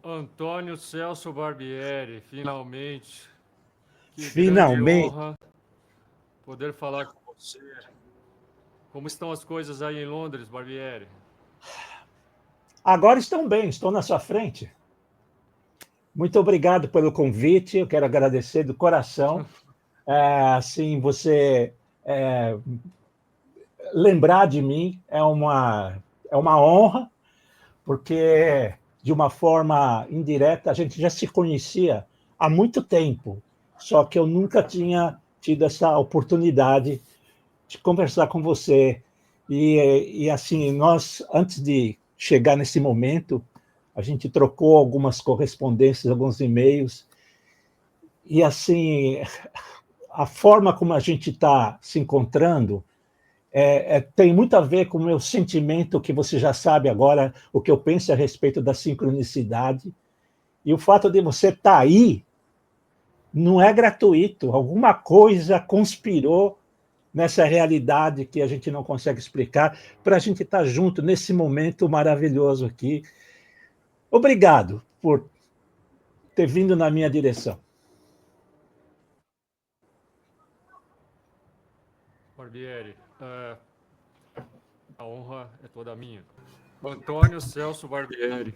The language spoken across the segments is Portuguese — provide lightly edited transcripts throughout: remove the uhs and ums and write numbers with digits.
Antônio Celso Barbieri, finalmente. Que grande Finalmente. honra poder falar com você. Como estão as coisas aí em Londres, Barbieri? Agora estão bem, estou na sua frente. Muito obrigado pelo convite, eu quero agradecer do coração. Assim, você lembrar de mim é uma honra, porque, de uma forma indireta, a gente já se conhecia há muito tempo, só que eu nunca tinha tido essa oportunidade de conversar com você. E assim, nós, antes de chegar nesse momento, a gente trocou algumas correspondências, alguns e-mails, e assim, a forma como a gente está se encontrando tem muito a ver com o meu sentimento, que você já sabe agora, o que eu penso a respeito da sincronicidade, e o fato de você estar aí não é gratuito, alguma coisa conspirou nessa realidade que a gente não consegue explicar, para a gente estar junto nesse momento maravilhoso aqui. Obrigado por ter vindo na minha direção. Barbieri, a honra é toda minha. Antônio Celso Barbieri,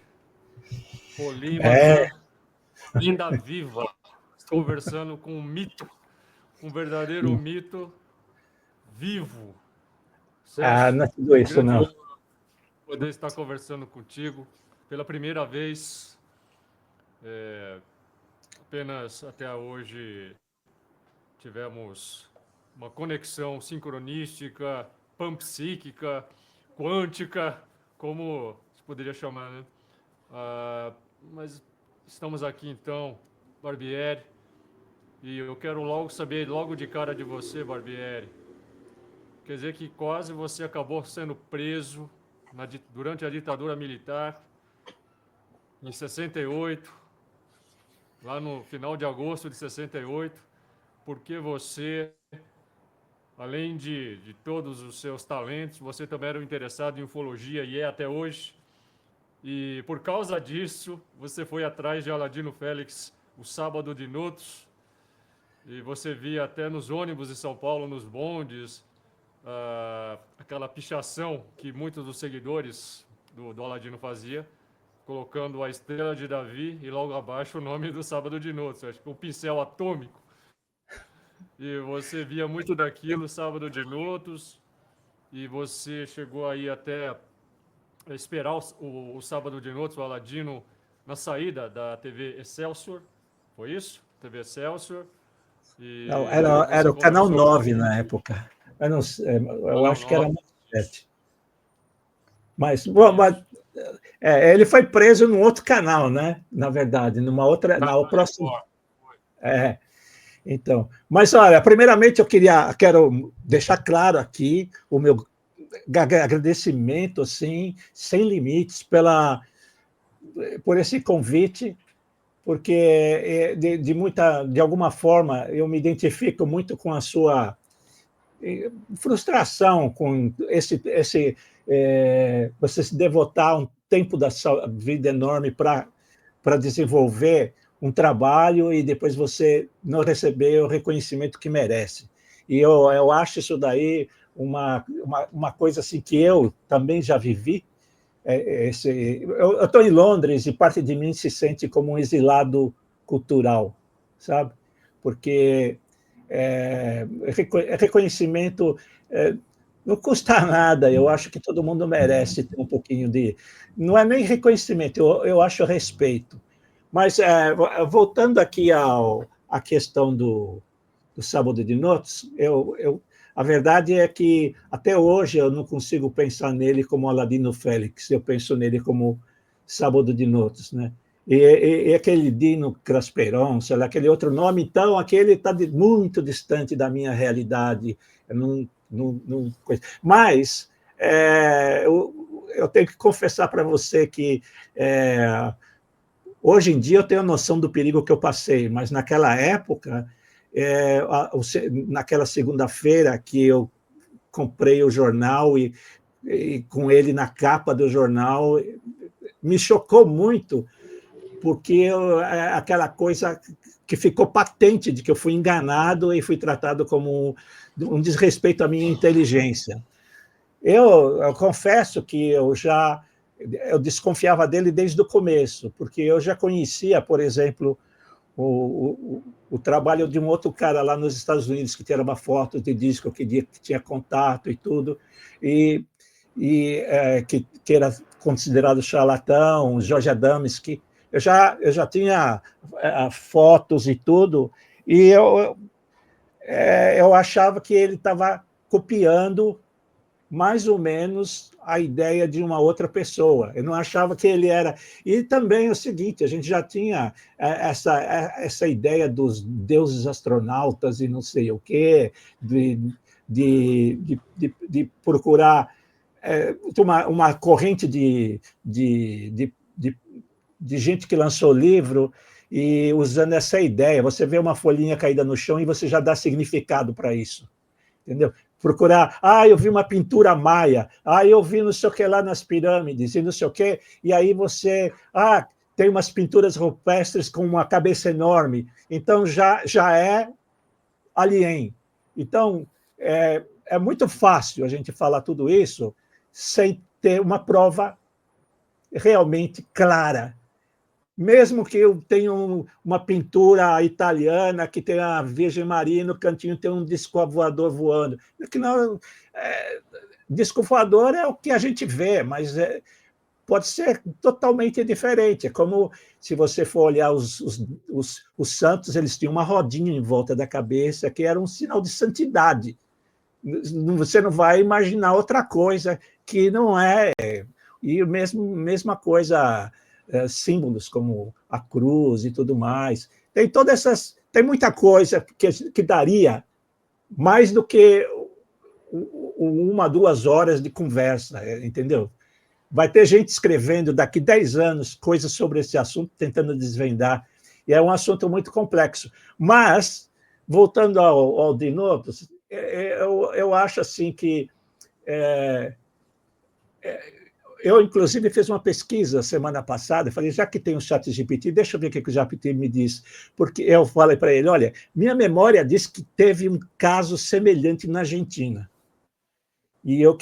polímata, linda viva, conversando com um mito, um verdadeiro mito vivo. Celso, Não é tudo isso, grande não. honra poder estar conversando contigo pela primeira vez. Apenas até hoje tivemos uma conexão sincronística, panpsíquica, quântica, como se poderia chamar, né? Mas estamos aqui então, Barbieri, e eu quero logo saber, logo de cara de você, Barbieri. Quer dizer que quase você acabou sendo preso durante a ditadura militar, em 68, lá no final de agosto de 68, porque você, além de todos os seus talentos, você também era interessado em ufologia e é até hoje. E por causa disso, você foi atrás de Aladino Félix o sábado de Notos, e você via até nos ônibus de São Paulo, nos bondes, aquela pichação que muitos dos seguidores do Aladino fazia, colocando a estrela de Davi e logo abaixo o nome do sábado de Notos, acho que um pincel atômico. E você via muito daquilo, sábado de Notos, e você chegou aí até esperar o sábado de Notos, o Aladino, na saída da TV Excelsior, foi isso? TV Excelsior. E Não, você era o Canal conversou 9 na época. Eu acho que era Manchete. Mas, ele foi preso num outro canal, né? Na verdade, numa outra, na próxima. Então, mas olha, primeiramente quero deixar claro aqui o meu agradecimento, assim, sem limites, por esse convite, porque de alguma forma eu me identifico muito com a sua frustração, com você se devotar um tempo da sua vida enorme para desenvolver um trabalho e depois você não receber o reconhecimento que merece. E eu acho isso daí uma coisa assim que eu também já vivi. Eu estou em Londres e parte de mim se sente como um exilado cultural, sabe? Porque reconhecimento não custa nada, eu acho que todo mundo merece ter um pouquinho de. Não é nem reconhecimento, eu acho respeito. Mas, voltando aqui à questão do Sábado de Noites, a verdade é que até hoje eu não consigo pensar nele como Aladino Félix, eu penso nele como Sábado de Noites, né? E aquele Dino Crasperon, sei lá, aquele outro nome, então, aquele está muito distante da minha realidade. Mas eu tenho que confessar para você que hoje em dia eu tenho noção do perigo que eu passei, mas naquela época, naquela segunda-feira que eu comprei o jornal e com ele na capa do jornal, me chocou muito, porque aquela coisa que ficou patente de que eu fui enganado e fui tratado como um desrespeito à minha inteligência. Eu confesso que eu desconfiava dele desde o começo, porque eu já conhecia, por exemplo, o trabalho de um outro cara lá nos Estados Unidos que tinha uma foto de disco que tinha contato e tudo, que era considerado charlatão, Jorge Adamski. Eu já tinha fotos e tudo, e eu achava que ele estava copiando mais ou menos a ideia de uma outra pessoa. Eu não achava que ele era. E também é o seguinte: a gente já tinha essa ideia dos deuses astronautas e não sei o quê, de procurar uma corrente de gente que lançou livro e usando essa ideia. Você vê uma folhinha caída no chão e você já dá significado para isso. Entendeu? Procurar, eu vi uma pintura maia, eu vi não sei o que lá nas pirâmides, e não sei o que, e aí você, tem umas pinturas rupestres com uma cabeça enorme, então já é alien. Então, é muito fácil a gente falar tudo isso sem ter uma prova realmente clara. Mesmo que eu tenha uma pintura italiana que tem a Virgem Maria e no cantinho tem um disco voador voando. Que não, disco voador é o que a gente vê, mas pode ser totalmente diferente. É como se você for olhar os santos, eles tinham uma rodinha em volta da cabeça que era um sinal de santidade. Você não vai imaginar outra coisa que não é. E mesma coisa, símbolos como a cruz e tudo mais. Tem muita coisa que daria mais do que 1, 2 horas de conversa, entendeu? Vai ter gente escrevendo daqui 10 anos coisas sobre esse assunto, tentando desvendar, e é um assunto muito complexo. Mas, voltando ao Dinotos, eu acho assim que eu, inclusive, fiz uma pesquisa semana passada, falei, já que tem o ChatGPT, deixa eu ver o que o GPT me diz. Porque eu falei para ele, olha, minha memória diz que teve um caso semelhante na Argentina. E eu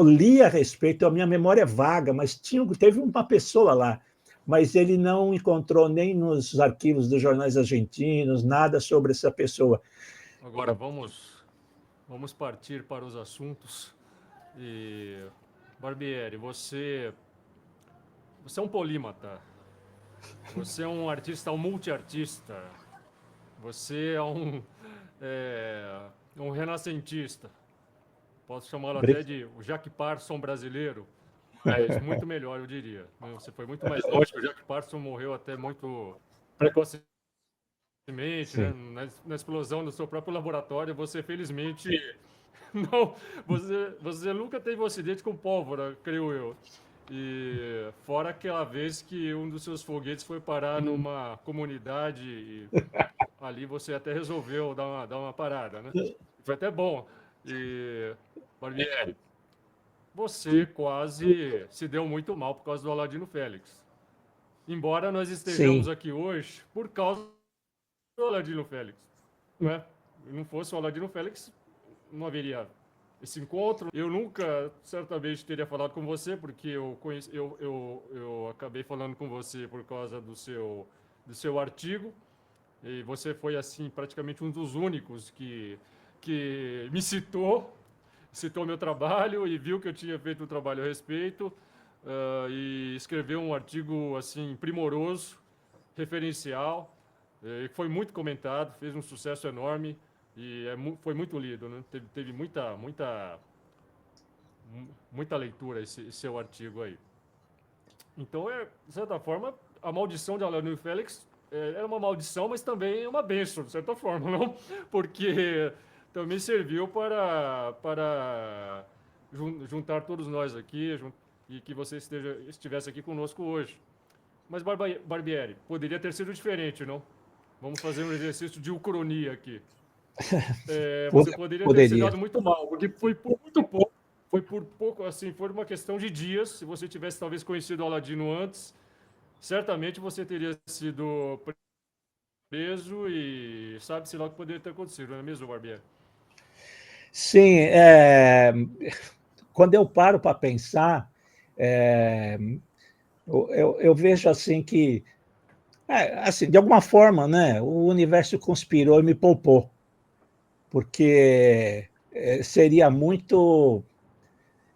li a respeito, a minha memória é vaga, mas teve uma pessoa lá, mas ele não encontrou nem nos arquivos dos jornais argentinos nada sobre essa pessoa. Agora vamos partir para os assuntos. E Barbieri, você é um polímata. Você é um artista, um multiartista. Você é um renascentista. Posso chamá-lo até de o Jack Parson brasileiro. Mas muito melhor, eu diria. Você foi muito mais longe. O Jack Parson morreu até muito precocemente, né? Na explosão do seu próprio laboratório. Você, felizmente, não. Você nunca teve um acidente com pólvora, creio eu. E fora aquela vez que um dos seus foguetes foi parar numa comunidade e ali você até resolveu dar uma parada, né? Foi até bom. E, Barbieri, você quase se deu muito mal por causa do Aladino Félix. Embora nós estejamos Sim. aqui hoje por causa do Aladino Félix, não é? não fosse o Aladino Félix, não haveria esse encontro. Eu nunca, certamente, teria falado com você, porque eu acabei falando com você por causa do seu artigo, e você foi, assim, praticamente um dos únicos que me citou meu trabalho e viu que eu tinha feito um trabalho a respeito, e escreveu um artigo, assim, primoroso, referencial, e foi muito comentado, fez um sucesso enorme e foi muito lido, né? Teve muita leitura esse seu artigo aí. Então, de certa forma, a maldição de Aladino Félix era uma maldição, mas também é uma bênção, de certa forma, não? Porque também serviu para juntar todos nós aqui e que você estivesse aqui conosco hoje. Mas, Barbieri, poderia ter sido diferente, não? Vamos fazer um exercício de ucronia aqui. Você poderia ter se Poderia. dado muito mal, porque foi por muito pouco. Foi por pouco, assim, foi uma questão de dias. Se você tivesse talvez conhecido o Aladino antes, certamente você teria sido preso e sabe-se lá o que poderia ter acontecido, não é mesmo, Barbieri? Sim, quando eu paro para pensar, eu vejo assim que, assim, de alguma forma, né, o universo conspirou e me poupou, porque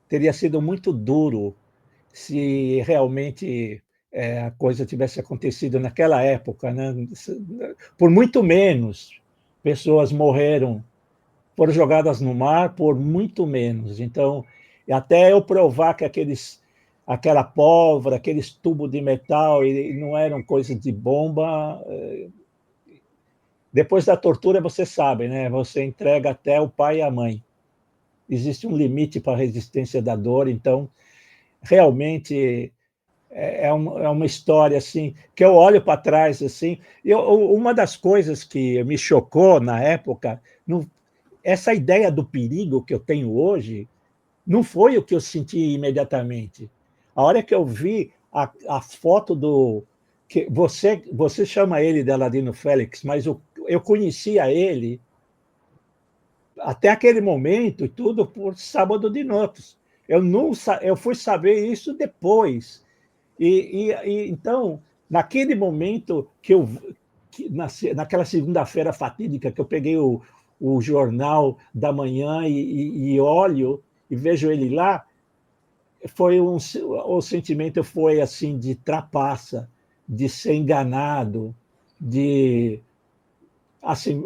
teria sido muito duro se realmente a coisa tivesse acontecido naquela época, né? Por muito menos pessoas morreram, foram jogadas no mar por muito menos. Então, até eu provar que aquela pólvora, aqueles tubos de metal e não eram coisas de bomba. Depois da tortura, você sabe, né? Você entrega até o pai e a mãe. Existe um limite para a resistência da dor, então realmente é uma história assim que eu olho para trás assim. Uma das coisas que me chocou na época, essa ideia do perigo que eu tenho hoje, não foi o que eu senti imediatamente. A hora que eu vi a foto do que você chama ele de Aladino Félix, mas eu conhecia ele até aquele momento, tudo por Sábado de Notos. Eu fui saber isso depois. Então, naquele momento naquela segunda-feira fatídica, que eu peguei o jornal da manhã e olho e vejo ele lá, o sentimento foi assim de trapaça, de ser enganado, de assim,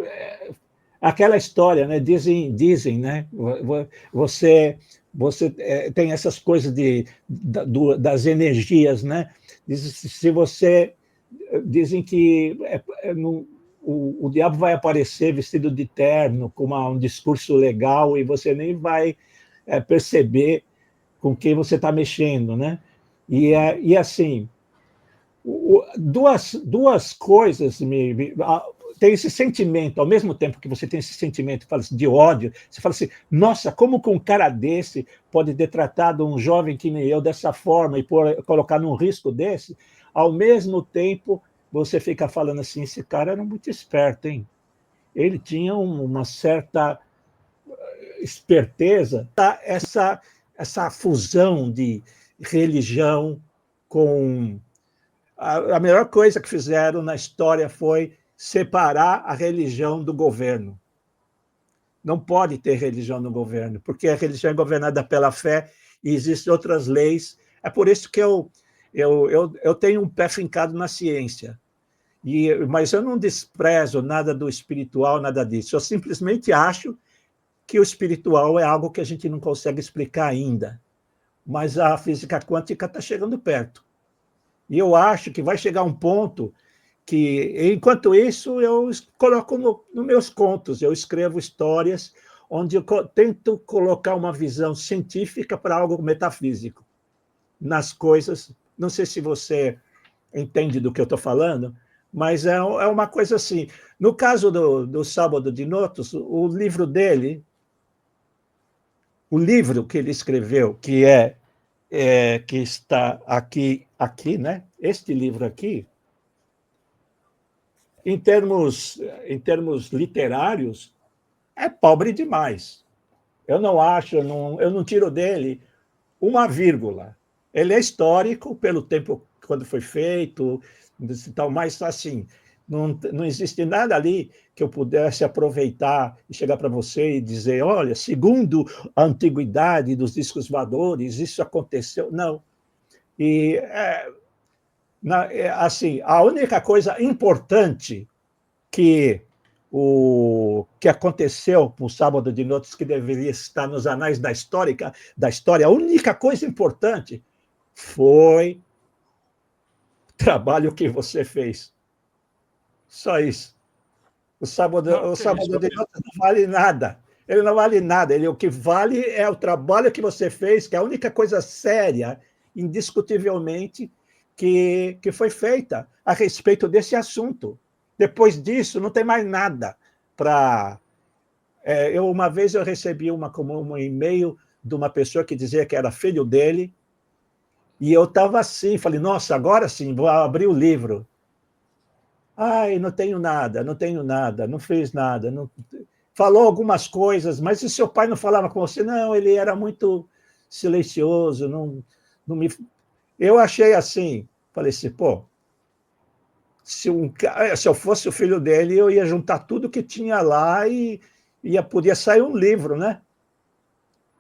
aquela história, né? Dizem, né? Você tem essas coisas das energias, né? Se você dizem que o diabo vai aparecer vestido de terno, com um discurso legal, e você nem vai perceber com quem você está mexendo, né? E assim, duas coisas tem esse sentimento, ao mesmo tempo que você tem esse sentimento de ódio, você fala assim, nossa, como que um cara desse pode ter tratado um jovem que nem eu dessa forma e colocar num risco desse? Ao mesmo tempo, você fica falando assim, esse cara era muito esperto, hein? Ele tinha uma certa esperteza, essa fusão de religião com... A melhor coisa que fizeram na história foi separar a religião do governo. Não pode ter religião no governo, porque a religião é governada pela fé e existem outras leis. É por isso que eu tenho um pé fincado na ciência. Mas eu não desprezo nada do espiritual, nada disso. Eu simplesmente acho que o espiritual é algo que a gente não consegue explicar ainda. Mas a física quântica está chegando perto. E eu acho que vai chegar um ponto que, enquanto isso, eu coloco nos meus contos, eu escrevo histórias onde eu tento colocar uma visão científica para algo metafísico nas coisas. Não sei se você entende do que eu estou falando, mas é uma coisa assim. No caso do Sábado de Notos, o livro dele, o livro que ele escreveu, que está aqui, né? Este livro aqui, em termos literários, é pobre demais. Eu não acho, eu não tiro dele uma vírgula. Ele é histórico pelo tempo quando foi feito, tal, mas assim, não existe nada ali que eu pudesse aproveitar e chegar para você e dizer, olha, segundo a antiguidade dos discos voadores, isso aconteceu. Não. E, assim, a única coisa importante que que aconteceu no Sábado de Noites, que deveria estar nos anais da história, a única coisa importante foi o trabalho que você fez. Só isso. Não, O que isso, Sábado de Noites não vale nada. Ele não vale nada. O que vale é o trabalho que você fez, que é a única coisa séria, indiscutivelmente, que foi feita a respeito desse assunto. Depois disso, não tem mais nada para. Uma vez eu recebi um e-mail de uma pessoa que dizia que era filho dele, e eu estava assim, falei, nossa, agora sim, vou abrir o livro. Ai, não tenho nada, não tenho nada, não fez nada. Não... Falou algumas coisas, mas se seu pai não falava com você, não, ele era muito silencioso, não me. Eu achei assim, falei assim, pô, se eu fosse o filho dele, eu ia juntar tudo que tinha lá e podia sair um livro, né?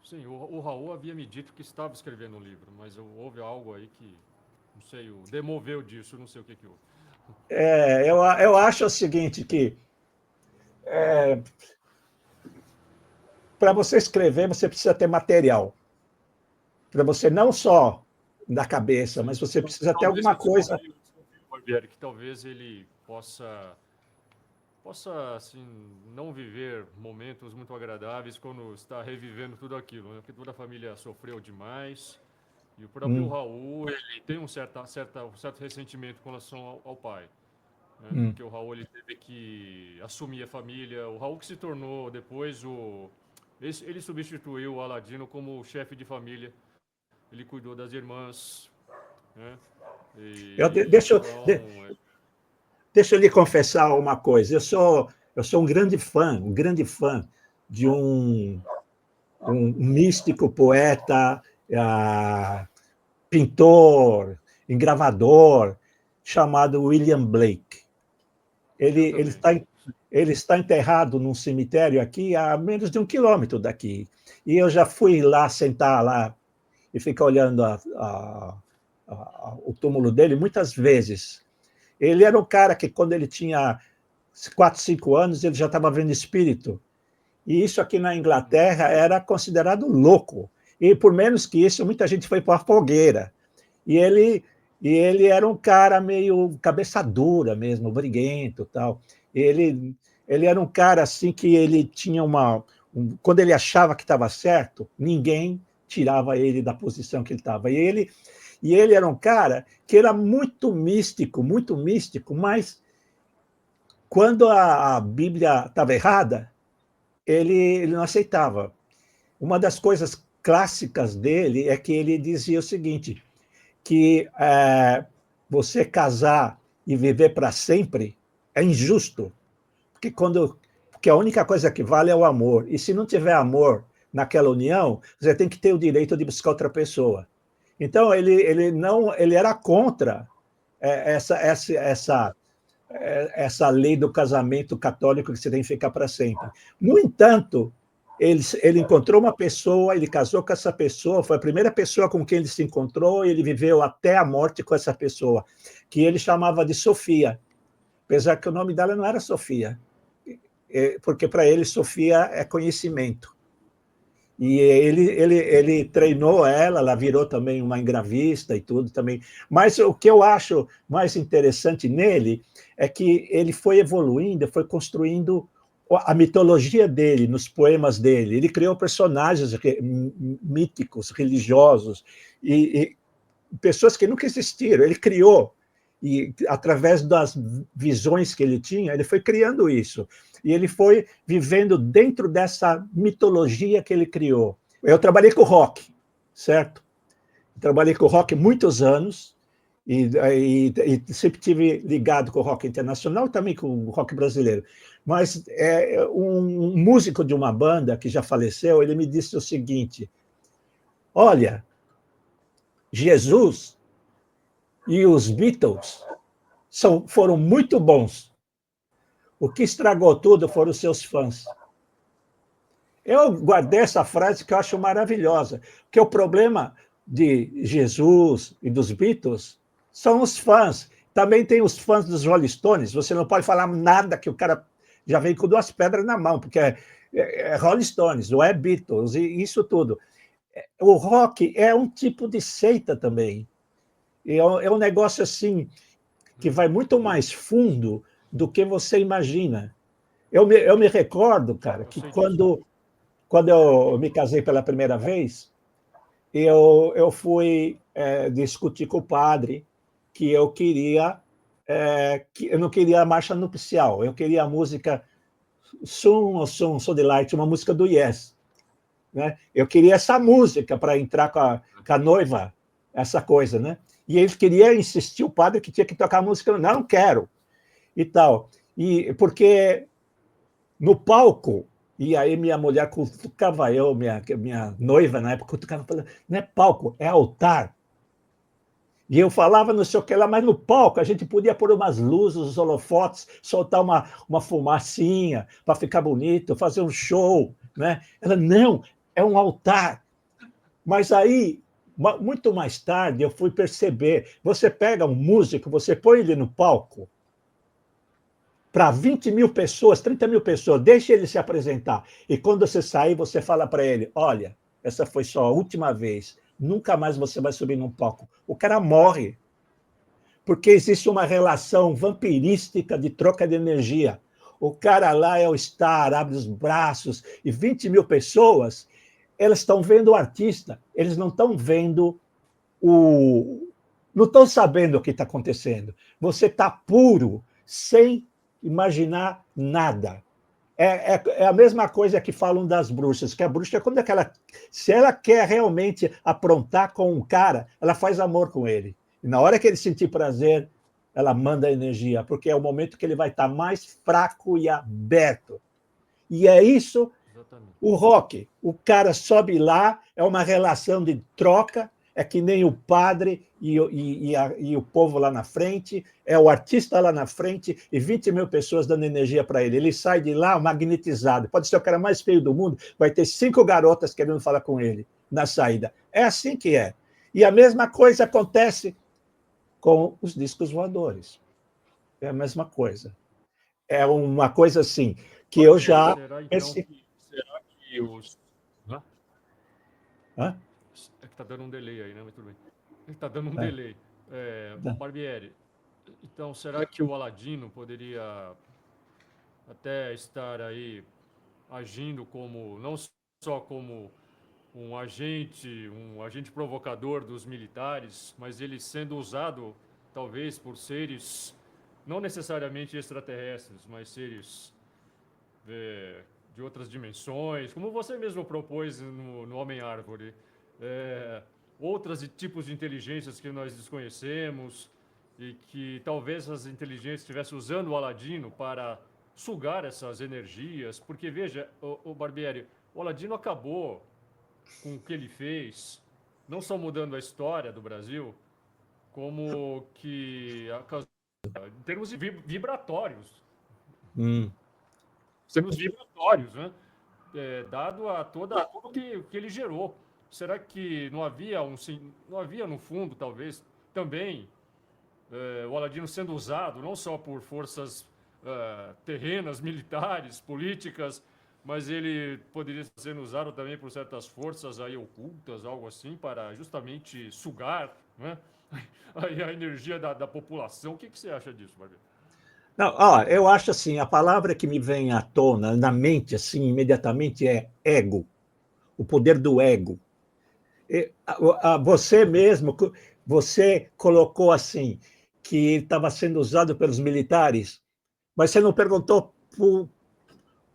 Sim, o Raul havia me dito que estava escrevendo um livro, mas houve algo aí que, não sei, o demoveu disso, não sei o que houve. Eu acho o seguinte, que para você escrever, você precisa ter material. Para você não só da cabeça, Sim. mas você Então, precisa ter talvez alguma eu coisa. Barbieri, que talvez ele possa assim não viver momentos muito agradáveis quando está revivendo tudo aquilo, né? Porque toda a família sofreu demais e o próprio Raul ele tem um certo ressentimento com relação ao pai, né? Porque o Raul ele teve que assumir a família, o Raul que se tornou depois ele substituiu o Aladino como chefe de família, ele cuidou das irmãs, né? Eu, E, então, deixa eu lhe confessar uma coisa. Eu sou um grande fã de um místico poeta, pintor, engravador, chamado William Blake. Ele, eu ele, também. está, ele está enterrado num cemitério aqui a menos de 1 quilômetro daqui. E eu já fui lá sentar lá e ficar olhando o túmulo dele muitas vezes. Ele era um cara que, quando ele tinha 4, 5 anos, ele já estava vendo espírito. E isso aqui na Inglaterra era considerado louco. E por menos que isso, muita gente foi para a fogueira. E ele, e ele era um cara meio cabeça dura mesmo, briguento, tal. Ele era um cara assim que ele tinha quando ele achava que estava certo, ninguém tirava ele da posição que ele estava. E ele era um cara que era muito místico, mas quando a Bíblia estava errada, ele não aceitava. Uma das coisas clássicas dele é que ele dizia o seguinte, que você casar e viver para sempre é injusto, porque a única coisa que vale é o amor. E se não tiver amor naquela união, você tem que ter o direito de buscar outra pessoa. Então ele era contra essa lei do casamento católico que você tem que ficar para sempre. No entanto, ele encontrou uma pessoa, ele casou com essa pessoa, foi a primeira pessoa com quem ele se encontrou, e ele viveu até a morte com essa pessoa, que ele chamava de Sofia, apesar que o nome dela não era Sofia, porque para ele Sofia é conhecimento. E ele treinou ela virou também uma engravista e tudo também. Mas o que eu acho mais interessante nele é que ele foi evoluindo, foi construindo a mitologia dele, nos poemas dele. Ele criou personagens míticos, religiosos, e pessoas que nunca existiram. Ele criou, e através das visões que ele tinha, ele foi criando isso. E ele foi vivendo dentro dessa mitologia que ele criou. Eu trabalhei com rock, certo? Trabalhei com rock muitos anos, e sempre tive ligado com o rock internacional e também com o rock brasileiro. Mas um músico de uma banda que já faleceu, ele me disse o seguinte: olha, Jesus e os Beatles foram muito bons. O que estragou tudo foram os seus fãs. Eu guardei essa frase que eu acho maravilhosa, porque o problema de Jesus e dos Beatles são os fãs. Também tem os fãs dos Rolling Stones. Você não pode falar nada que o cara já vem com duas pedras na mão, porque é Rolling Stones, não é Beatles, e isso tudo. O rock é um tipo de seita também. É um negócio assim que vai muito mais fundo do que você imagina. Eu me recordo, cara, que quando eu me casei pela primeira vez, eu fui discutir com o padre que eu queria que eu não queria a marcha nupcial, eu queria a música Som de Light, uma música do Yes. Né? Eu queria essa música para entrar com a noiva, essa coisa, né? E ele queria insistir, o padre, que tinha que tocar a música, não quero, e tal. E porque no palco, e aí minha mulher cutucava eu, minha noiva na época, cutucava, falando, não é palco, é altar. E eu falava não sei o que lá, mas no palco a gente podia pôr umas luzes, os holofotes, soltar uma fumacinha para ficar bonito, fazer um show. Né? Ela, não, é um altar. Mas aí, muito mais tarde, eu fui perceber, você pega um músico, você põe ele no palco, para 20 mil pessoas, 30 mil pessoas, deixe ele se apresentar. E quando você sair, você fala para ele, olha, essa foi só a última vez, nunca mais você vai subir num palco. O cara morre, porque existe uma relação vampirística de troca de energia. O cara lá é o star, abre os braços, e 20 mil pessoas, elas estão vendo o artista, eles não estão vendo não estão sabendo o que está acontecendo. Você está puro, sem imaginar nada. É a mesma coisa que falam das bruxas, que a bruxa é quando se ela quer realmente aprontar com um cara, ela faz amor com ele. E na hora que ele sentir prazer, ela manda energia, porque é o momento que ele vai estar mais fraco e aberto. E é isso, o rock. O cara sobe lá, é uma relação de troca, é que nem o padre e o povo lá na frente, é o artista lá na frente e 20 mil pessoas dando energia para ele. Ele sai de lá magnetizado. Pode ser o cara mais feio do mundo, vai ter 5 garotas querendo falar com ele na saída. É assim que é. E a mesma coisa acontece com os discos voadores. É a mesma coisa. É uma coisa assim, que eu já... Será, então, será que os... Hã? É que está dando um delay aí, né? Mas tudo bem. Está dando um delay. Barbieri, então, será que o Aladino poderia até estar aí agindo como, não só como um agente provocador dos militares, mas ele sendo usado, talvez, por seres não necessariamente extraterrestres, mas seres de outras dimensões, como você mesmo propôs no Homem-Árvore, outros tipos de inteligências que nós desconhecemos e que talvez as inteligências estivessem usando o Aladino para sugar essas energias, porque veja, o Barbieri, o Aladino acabou com o que ele fez, não só mudando a história do Brasil, como que em termos vibratórios, termos vibratórios, né? Dado a tudo que ele gerou. Será que não havia no fundo, talvez, também o Aladino sendo usado não só por forças terrenas, militares, políticas, mas ele poderia estar sendo usado também por certas forças aí ocultas, algo assim, para justamente sugar, né, a energia da população. O que você acha disso, Barbieri? Não, eu acho assim, a palavra que me vem à tona, na mente, assim, imediatamente, é ego. O poder do ego. Você mesmo, você colocou assim, que estava sendo usado pelos militares, mas você não perguntou para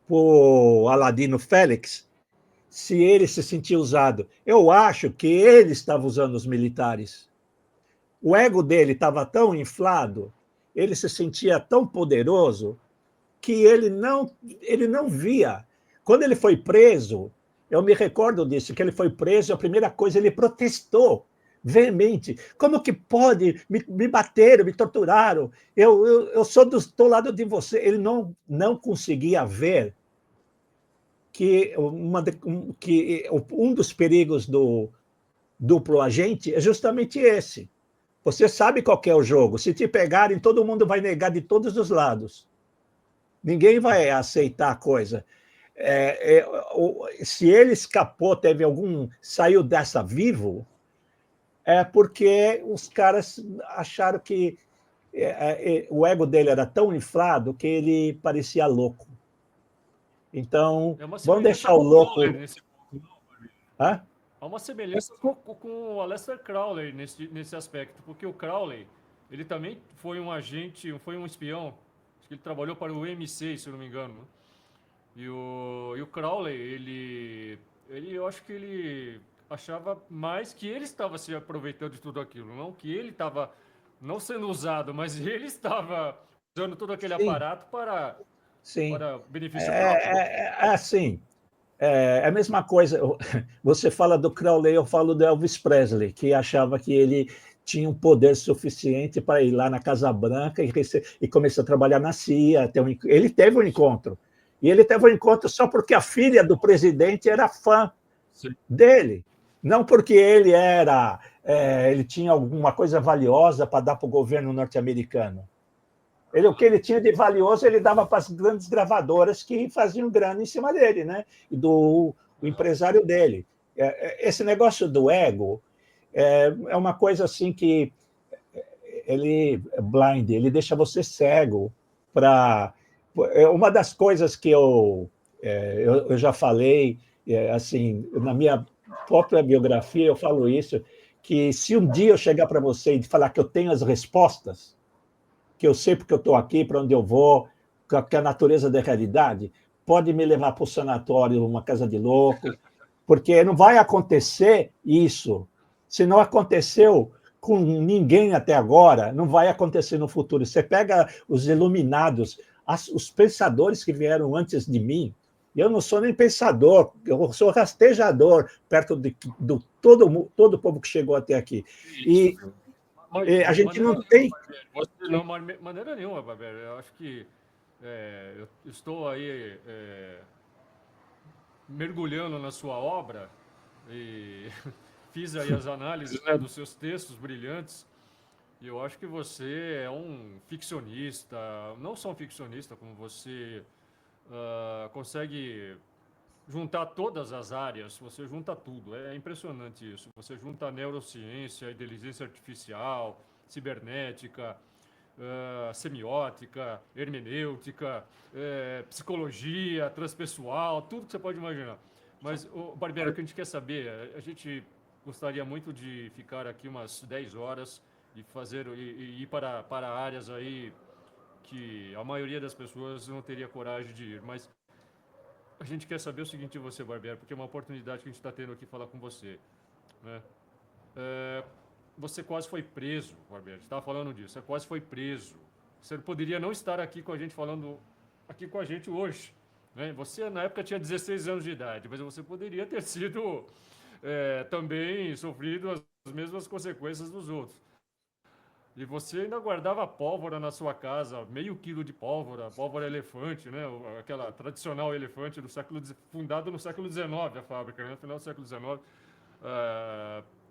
o Aladino Félix se ele se sentia usado. Eu acho que ele estava usando os militares. O ego dele estava tão inflado, ele se sentia tão poderoso, que ele não via. Quando ele foi preso, eu me recordo disso, que ele foi preso, a primeira coisa, ele protestou veemente. Como que pode? Me bateram, me torturaram, eu sou do lado de você. Ele não conseguia ver que um dos perigos do duplo agente é justamente esse. Você sabe qual é o jogo. Se te pegarem, todo mundo vai negar de todos os lados. Ninguém vai aceitar a coisa. Se ele escapou, saiu dessa vivo, é porque os caras acharam que o ego dele era tão inflado que ele parecia louco. Então, É uma vamos semelhança deixar o com o louco. Crowley nesse ponto. Hã? Há uma semelhança com o Aleister Crowley nesse aspecto, porque o Crowley, ele também foi um agente, foi um espião, acho que ele trabalhou para o M6, se eu não me engano, né? E o Crowley, eu acho que ele achava mais que ele estava se aproveitando de tudo aquilo, não que ele estava não sendo usado, mas ele estava usando todo aquele Sim, aparato sim. para benefício próprio. É assim, é a mesma coisa. Você fala do Crowley, eu falo do Elvis Presley, que achava que ele tinha um poder suficiente para ir lá na Casa Branca e começar a trabalhar na CIA. Ele teve um encontro. E ele teve um encontro só porque a filha do presidente era fã Sim. dele. Não porque ele tinha alguma coisa valiosa para dar para o governo norte-americano. O que ele tinha de valioso, ele dava para as grandes gravadoras que faziam grana em cima dele, né? E do o empresário dele. Esse negócio do ego é uma coisa assim que ele é blind, ele deixa você cego para. Uma das coisas que eu já falei, assim, na minha própria biografia, eu falo isso, que se um dia eu chegar para você e falar que eu tenho as respostas, que eu sei porque eu estou aqui, para onde eu vou, que a natureza da realidade, pode me levar para o sanatório, uma casa de louco, porque não vai acontecer isso. Se não aconteceu com ninguém até agora, não vai acontecer no futuro. Você pega os iluminados, os pensadores que vieram antes de mim, eu não sou nem pensador, eu sou rastejador perto do todo o povo que chegou até aqui. Isso, E mas a de gente maneira não nenhuma, tem. Barbieri. Você não, maneira nenhuma, Barbieri. Eu acho que eu estou aí mergulhando na sua obra e fiz aí as análises, né, dos seus textos brilhantes. E eu acho que você é um ficcionista, não só um ficcionista, como você consegue juntar todas as áreas, você junta tudo. É impressionante isso. Você junta a neurociência, a inteligência artificial, cibernética, semiótica, hermenêutica, psicologia, transpessoal, tudo que você pode imaginar. Mas, Barbieri, o que a gente quer saber, a gente gostaria muito de ficar aqui umas 10 horas e ir para áreas aí que a maioria das pessoas não teria coragem de ir, mas a gente quer saber o seguinte de você, Barbieri, porque é uma oportunidade que a gente está tendo aqui falar com você, né? Você quase foi preso, Barbieri, estava falando disso, você quase foi preso. Você poderia não estar aqui com a gente falando aqui com a gente hoje, né? Você na época tinha 16 anos de idade, mas você poderia ter sido também sofrido as mesmas consequências dos outros. E você ainda guardava pólvora na sua casa, meio quilo de pólvora, pólvora elefante, né? Aquela tradicional elefante do fundado no século XIX, a fábrica, né? No final do século XIX.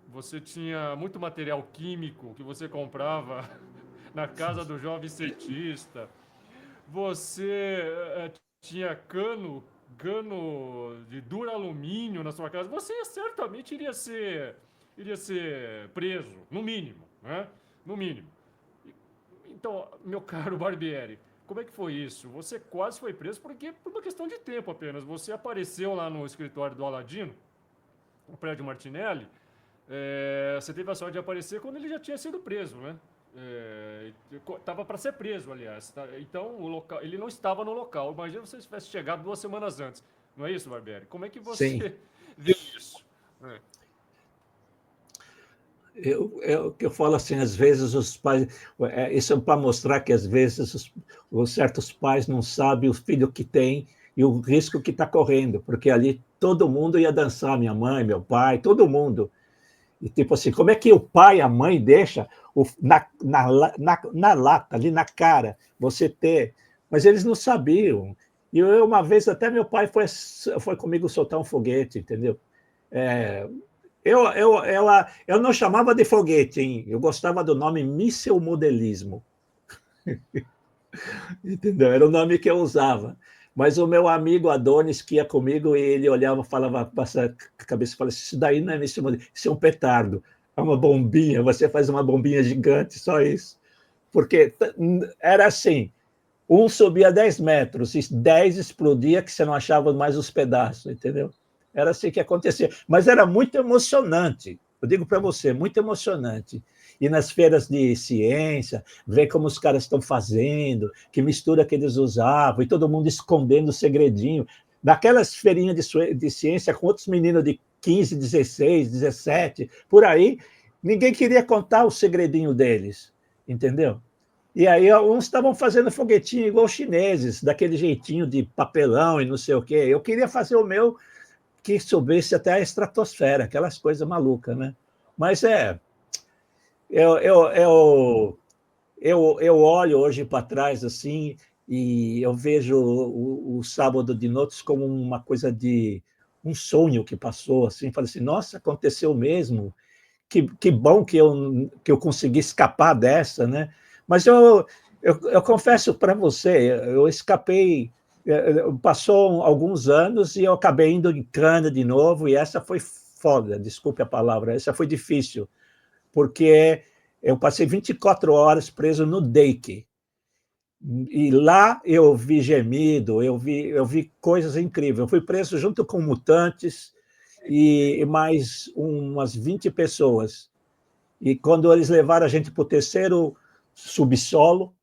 Você tinha muito material químico que você comprava na casa do jovem cientista. Você tinha cano de duralumínio na sua casa. Você certamente iria ser preso, no mínimo, né? No mínimo. Então, meu caro Barbieri, como é que foi isso? Você quase foi preso por uma questão de tempo apenas. Você apareceu lá no escritório do Aladino, no prédio Martinelli. Você teve a sorte de aparecer quando ele já tinha sido preso, né? Estava para ser preso, aliás. Então, ele não estava no local. Imagina se você tivesse chegado 2 semanas antes. Não é isso, Barbieri? Como é que Sim. você vê isso? eu falo assim, às vezes os pais... Isso é para mostrar que, às vezes, os certos pais não sabem o filho que tem e o risco que está correndo, porque ali todo mundo ia dançar, minha mãe, meu pai, todo mundo. E tipo assim, como é que o pai, a mãe deixa na lata, ali na cara, você ter... Mas eles não sabiam. E eu, uma vez, até meu pai foi comigo soltar um foguete, entendeu? É, eu não chamava de foguete, hein? Eu gostava do nome míssil modelismo, entendeu? Era o nome que eu usava. Mas o meu amigo Adonis, que ia comigo, ele olhava, falava, passava a cabeça e falava: isso daí não é míssil modelismo, isso é um petardo, é uma bombinha, você faz uma bombinha gigante, só isso. Porque era assim, um subia 10 metros, e 10 explodia, que você não achava mais os pedaços, entendeu? Era assim que acontecia. Mas era muito emocionante. Eu digo para você, muito emocionante. E nas feiras de ciência, ver como os caras estão fazendo, que mistura que eles usavam, e todo mundo escondendo o segredinho. Naquelas feirinhas de ciência, com outros meninos de 15, 16, 17, por aí, ninguém queria contar o segredinho deles, entendeu? E aí uns estavam fazendo foguetinho igual os chineses, daquele jeitinho de papelão e não sei o quê. Eu queria fazer o meu que subisse até a estratosfera, aquelas coisas malucas, né? Mas eu, eu, eu, eu olho hoje para trás assim e eu vejo o Sábado de Noites como uma coisa de um sonho que passou, assim, falei assim, nossa, aconteceu mesmo, que bom que eu consegui escapar dessa, né? Mas eu confesso para você, eu escapei, passou alguns anos e eu acabei indo em cana de novo, e essa foi foda, desculpe a palavra, essa foi difícil, porque eu passei 24 horas preso no DEIC, e lá eu vi gemido, eu vi coisas incríveis. Eu fui preso junto com mutantes e mais umas 20 pessoas. E quando eles levaram a gente para o terceiro subsolo,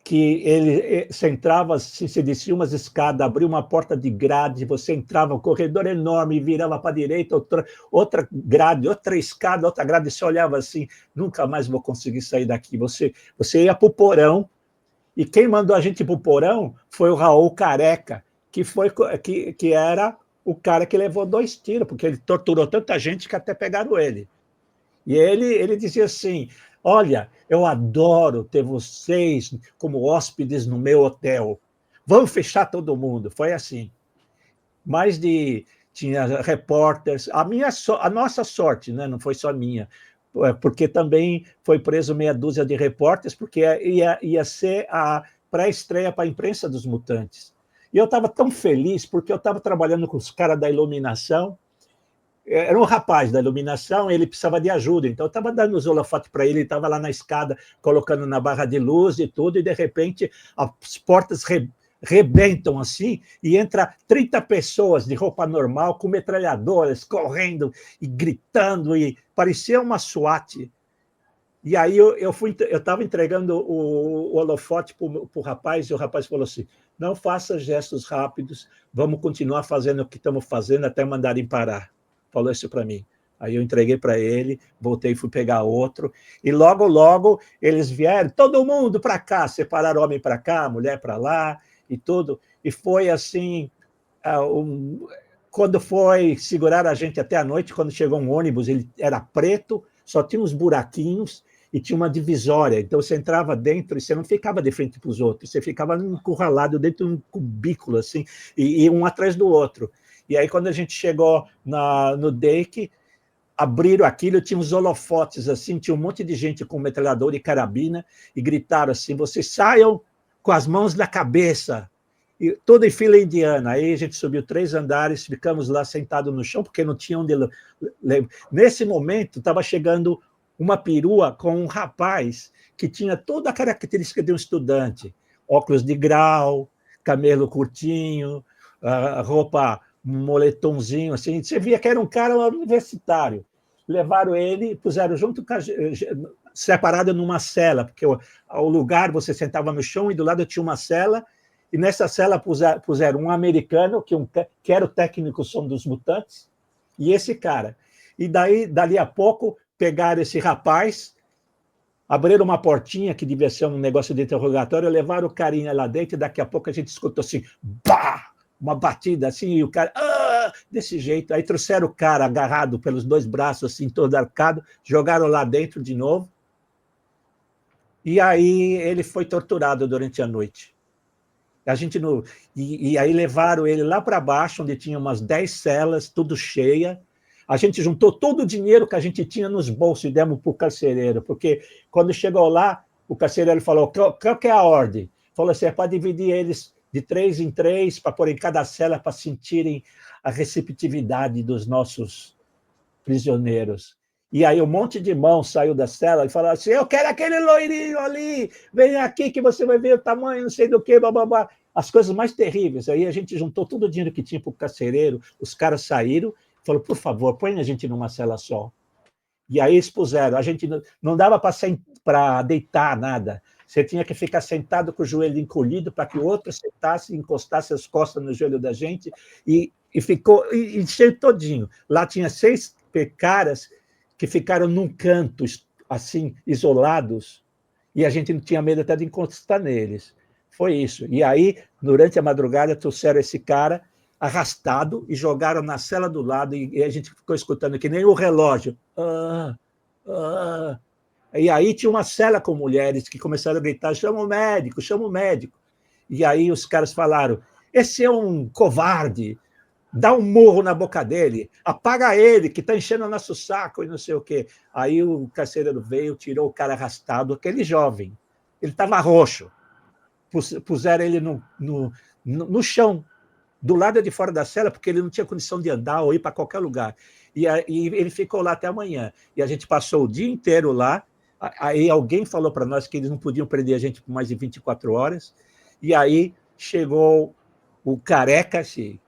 que você entrava, se descia umas escadas, abria uma porta de grade, você entrava, um corredor enorme, virava para a direita, outra grade, outra escada, outra grade, e você olhava assim, nunca mais vou conseguir sair daqui. Você ia para o porão, e quem mandou a gente para o porão foi o Raul Careca, que era o cara que levou 2 tiros, porque ele torturou tanta gente que até pegaram ele. E ele dizia assim: olha, eu adoro ter vocês como hóspedes no meu hotel. Vamos fechar todo mundo. Foi assim. Mais de. Tinha repórteres. A nossa sorte, né? Não foi só minha, porque também foi preso meia dúzia de repórteres, porque ia ser a pré-estreia para a imprensa dos Mutantes. E eu estava tão feliz, porque eu estava trabalhando com os caras da iluminação. Era um rapaz da iluminação, ele precisava de ajuda, então eu estava dando os holofotes para ele, ele estava lá na escada, colocando na barra de luz e tudo, e de repente as portas rebentam assim, e entra 30 pessoas de roupa normal, com metralhadoras, correndo e gritando, e parecia uma SWAT. E aí eu estava entregando o holofote para o rapaz, e o rapaz falou assim: não faça gestos rápidos, vamos continuar fazendo o que estamos fazendo até mandarem parar. Falou isso para mim. Aí eu entreguei para ele, voltei e fui pegar outro, e logo, logo eles vieram, todo mundo para cá, separaram homem para cá, mulher para lá, e tudo. E foi assim, quando foi segurar a gente até a noite, quando chegou um ônibus, ele era preto, só tinha uns buraquinhos, e tinha uma divisória, então você entrava dentro e você não ficava de frente para os outros, você ficava encurralado dentro de um cubículo, assim, e um atrás do outro. E aí, quando a gente chegou no DEIC, abriram aquilo, tinha uns holofotes, assim, tinha um monte de gente com metralhador e carabina, e gritaram assim: vocês saiam com as mãos na cabeça, e tudo em fila indiana. Aí a gente subiu 3 andares, ficamos lá sentados no chão, porque não tinha onde... Nesse momento, estava chegando uma perua com um rapaz que tinha toda a característica de um estudante: óculos de grau, camelo curtinho, roupa, um moletomzinho, assim. Você via que era um cara universitário. Levaram ele, puseram junto, separado numa cela, porque o lugar você sentava no chão e do lado tinha uma cela, e nessa cela puseram um americano, que era o técnico som dos Mutantes, e esse cara. E daí, dali a pouco, pegaram esse rapaz, abriram uma portinha que devia ser um negócio de interrogatório, levaram o carinha lá dentro e daqui a pouco a gente escutou assim, bah! Uma batida assim, e o cara, desse jeito. Aí trouxeram o cara agarrado pelos 2 braços, assim, todo arcado, jogaram lá dentro de novo. E aí ele foi torturado durante a noite. A gente não... e aí levaram ele lá para baixo, onde tinha umas 10 celas, tudo cheia. A gente juntou todo o dinheiro que a gente tinha nos bolsos e demos para o carcereiro, porque quando chegou lá, o carcereiro falou, qual que é a ordem? Falou assim, é para dividir eles de 3 em 3, para pôr em cada cela, para sentirem a receptividade dos nossos prisioneiros. E aí um monte de mão saiu da cela e falou assim, eu quero aquele loirinho ali, vem aqui que você vai ver o tamanho, não sei do que, bababá. As coisas mais terríveis. Aí a gente juntou todo o dinheiro que tinha para o carcereiro, os caras saíram, falou, por favor, põe a gente numa cela só. E aí expuseram, a gente não dava para deitar nada, você tinha que ficar sentado com o joelho encolhido para que o outro sentasse e encostasse as costas no joelho da gente, e ficou encheu todinho. Lá tinha 6 caras que ficaram num canto, assim, isolados, e a gente não tinha medo até de encostar neles. Foi isso. E aí, durante a madrugada, trouxeram esse cara arrastado e jogaram na cela do lado, e a gente ficou escutando que nem o relógio. E aí tinha uma cela com mulheres que começaram a gritar, chama o médico, chama o médico. E aí os caras falaram, esse é um covarde, dá um murro na boca dele, apaga ele, que está enchendo o nosso saco, e não sei o quê. Aí o carcereiro veio, tirou o cara arrastado, aquele jovem, ele estava roxo, puseram ele no chão, do lado de fora da cela, porque ele não tinha condição de andar ou ir para qualquer lugar. E ele ficou lá até amanhã. E a gente passou o dia inteiro lá. Aí alguém falou para nós que eles não podiam prender a gente por mais de 24 horas. E aí chegou o careca, esse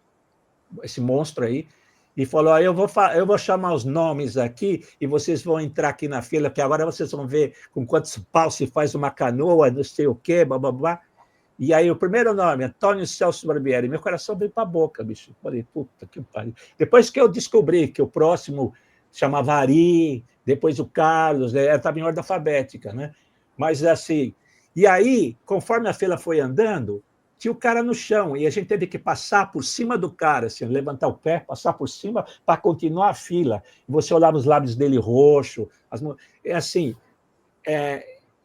monstro aí, e falou, eu vou chamar os nomes aqui e vocês vão entrar aqui na fila, que agora vocês vão ver com quantos paus se faz uma canoa, não sei o quê, blá, blá, blá. E aí, o primeiro nome, Antônio Celso Barbieri, meu coração veio para a boca, bicho. Falei, puta que pariu. Depois que eu descobri que o próximo chamava Ari, depois o Carlos, estava em ordem alfabética, né? Mas assim, e aí, conforme a fila foi andando, tinha o cara no chão, e a gente teve que passar por cima do cara, assim, levantar o pé, passar por cima para continuar a fila. Você olhava os lábios dele roxo, assim,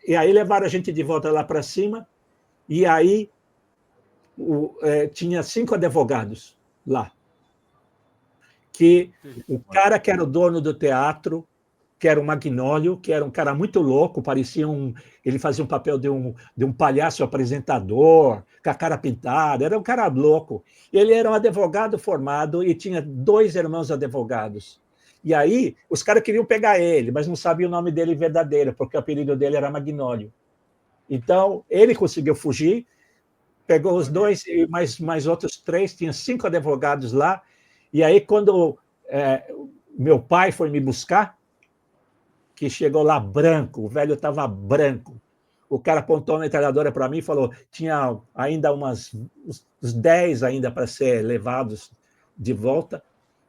e aí levaram a gente de volta lá para cima. E aí tinha 5 advogados lá. Que o cara que era o dono do teatro, que era o Magnólio, que era um cara muito louco, parecia ele fazia um papel de um palhaço apresentador, com a cara pintada, era um cara louco. Ele era um advogado formado e tinha 2 irmãos advogados. E aí os caras queriam pegar ele, mas não sabiam o nome dele verdadeiro, porque o apelido dele era Magnólio. Então, ele conseguiu fugir, pegou os 2 e mais outros 3, tinha 5 advogados lá, e aí quando meu pai foi me buscar, que chegou lá branco, o velho estava branco, o cara apontou a metralhadora para mim e falou, tinha ainda uns 10 ainda para ser levados de volta,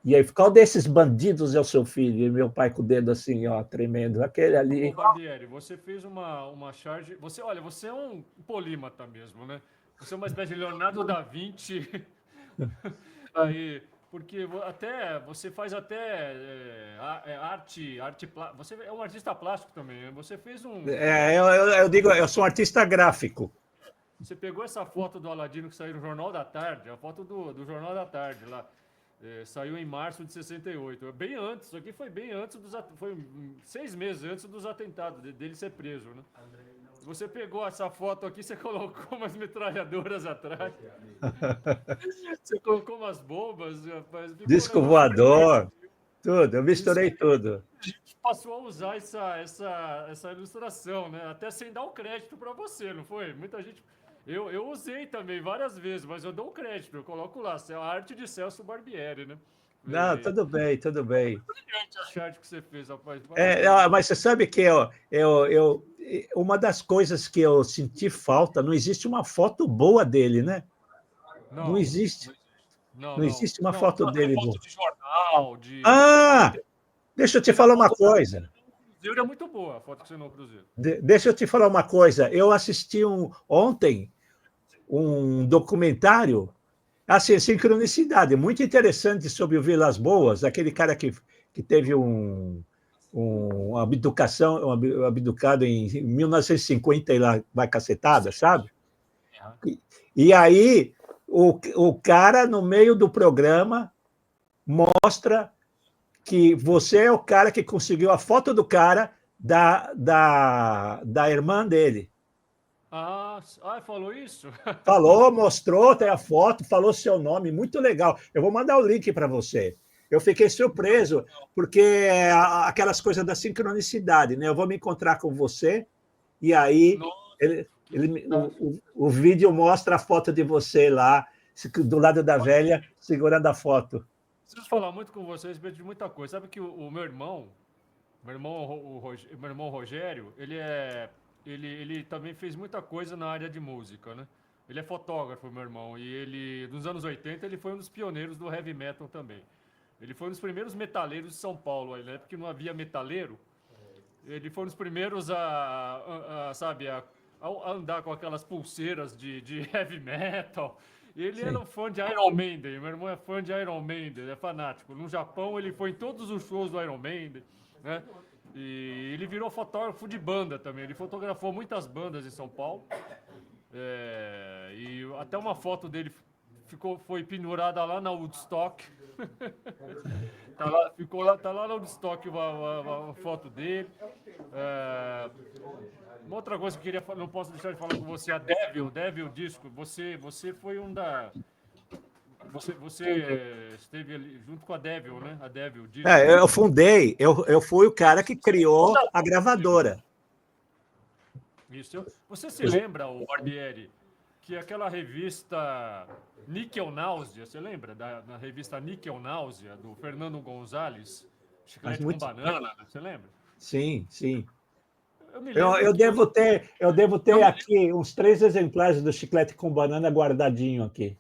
e aí, qual desses bandidos é o seu filho? E meu pai com o dedo assim, ó, tremendo, aquele ali. Ô, Barbieri, você fez uma charge. Olha, você é um polímata mesmo, né? Você é uma espécie de Leonardo da Vinci. Aí, porque até você faz até arte, você é um artista plástico também, né? Você fez um. Eu digo, eu sou um artista gráfico. Você pegou essa foto do Aladino que saiu no Jornal da Tarde, a foto do Jornal da Tarde lá. Saiu em março de 68. Bem antes, isso aqui foi bem antes foi 6 meses antes dos atentados, dele ser preso, né? Você pegou essa foto aqui, você colocou umas metralhadoras atrás. Você colocou umas bombas, rapaz. Disco voador, tudo, eu misturei tudo. A gente passou a usar essa ilustração, né? Até sem dar o crédito para você, não foi? Muita gente. Eu usei também várias vezes, mas eu dou o crédito, eu coloco lá, a arte de Celso Barbieri, né? Não, tudo bem, tudo bem. Brilhante a arte que você fez, rapaz. Mas você sabe que uma das coisas que eu senti falta, não existe uma foto boa dele, né? Não existe. Não existe uma foto dele. Foto de jornal, deixa eu te falar uma coisa. Cruzeiro é muito boa, a foto que você no Cruzeiro. Deixa eu te falar uma coisa. Eu assisti ontem um documentário, assim, sincronicidade, muito interessante sobre o Vilas Boas, aquele cara que teve uma abducação, um abducado em 1950 e lá vai cacetada, sabe? E aí o cara, no meio do programa, mostra que você é o cara que conseguiu a foto do cara da irmã dele. Falou isso? Falou, mostrou, tem a foto, falou seu nome, muito legal. Eu vou mandar o link para você. Eu fiquei surpreso, porque aquelas coisas da sincronicidade, né? Eu vou me encontrar com você, e aí o vídeo mostra a foto de você lá, do lado da velha, segurando a foto. Preciso falar muito com você a respeito de muita coisa. Sabe que o meu irmão, meu irmão Rogério, ele também fez muita coisa na área de música, né? Ele é fotógrafo, meu irmão, e ele, nos anos 80, ele foi um dos pioneiros do heavy metal também. Ele foi um dos primeiros metaleiros de São Paulo, aí, né? Porque não havia metaleiro. Ele foi um dos primeiros sabe, a andar com aquelas pulseiras de heavy metal. Ele era um fã de Iron Maiden, meu irmão é fã de Iron Maiden, é fanático. No Japão ele foi em todos os shows do Iron Maiden, né? E ele virou fotógrafo de banda também, ele fotografou muitas bandas em São Paulo. E até uma foto dele foi pendurada lá na Woodstock. Tá lá no Woodstock uma foto dele. Uma outra coisa que eu queria falar, não posso deixar de falar com você, a Devil Disco. Você foi um da. Você esteve ali junto com a Devil, né? A Devil Disco. Eu fundei, eu fui o cara que criou a gravadora. Isso. Você se lembra, o Barbieri, que aquela revista Níquel Náusea, você lembra da revista Níquel Náusea, do Fernando Gonzalez, Chiclete com Banana, você lembra? Sim, sim. Eu devo ter aqui uns 3 exemplares do Chiclete com Banana guardadinho aqui.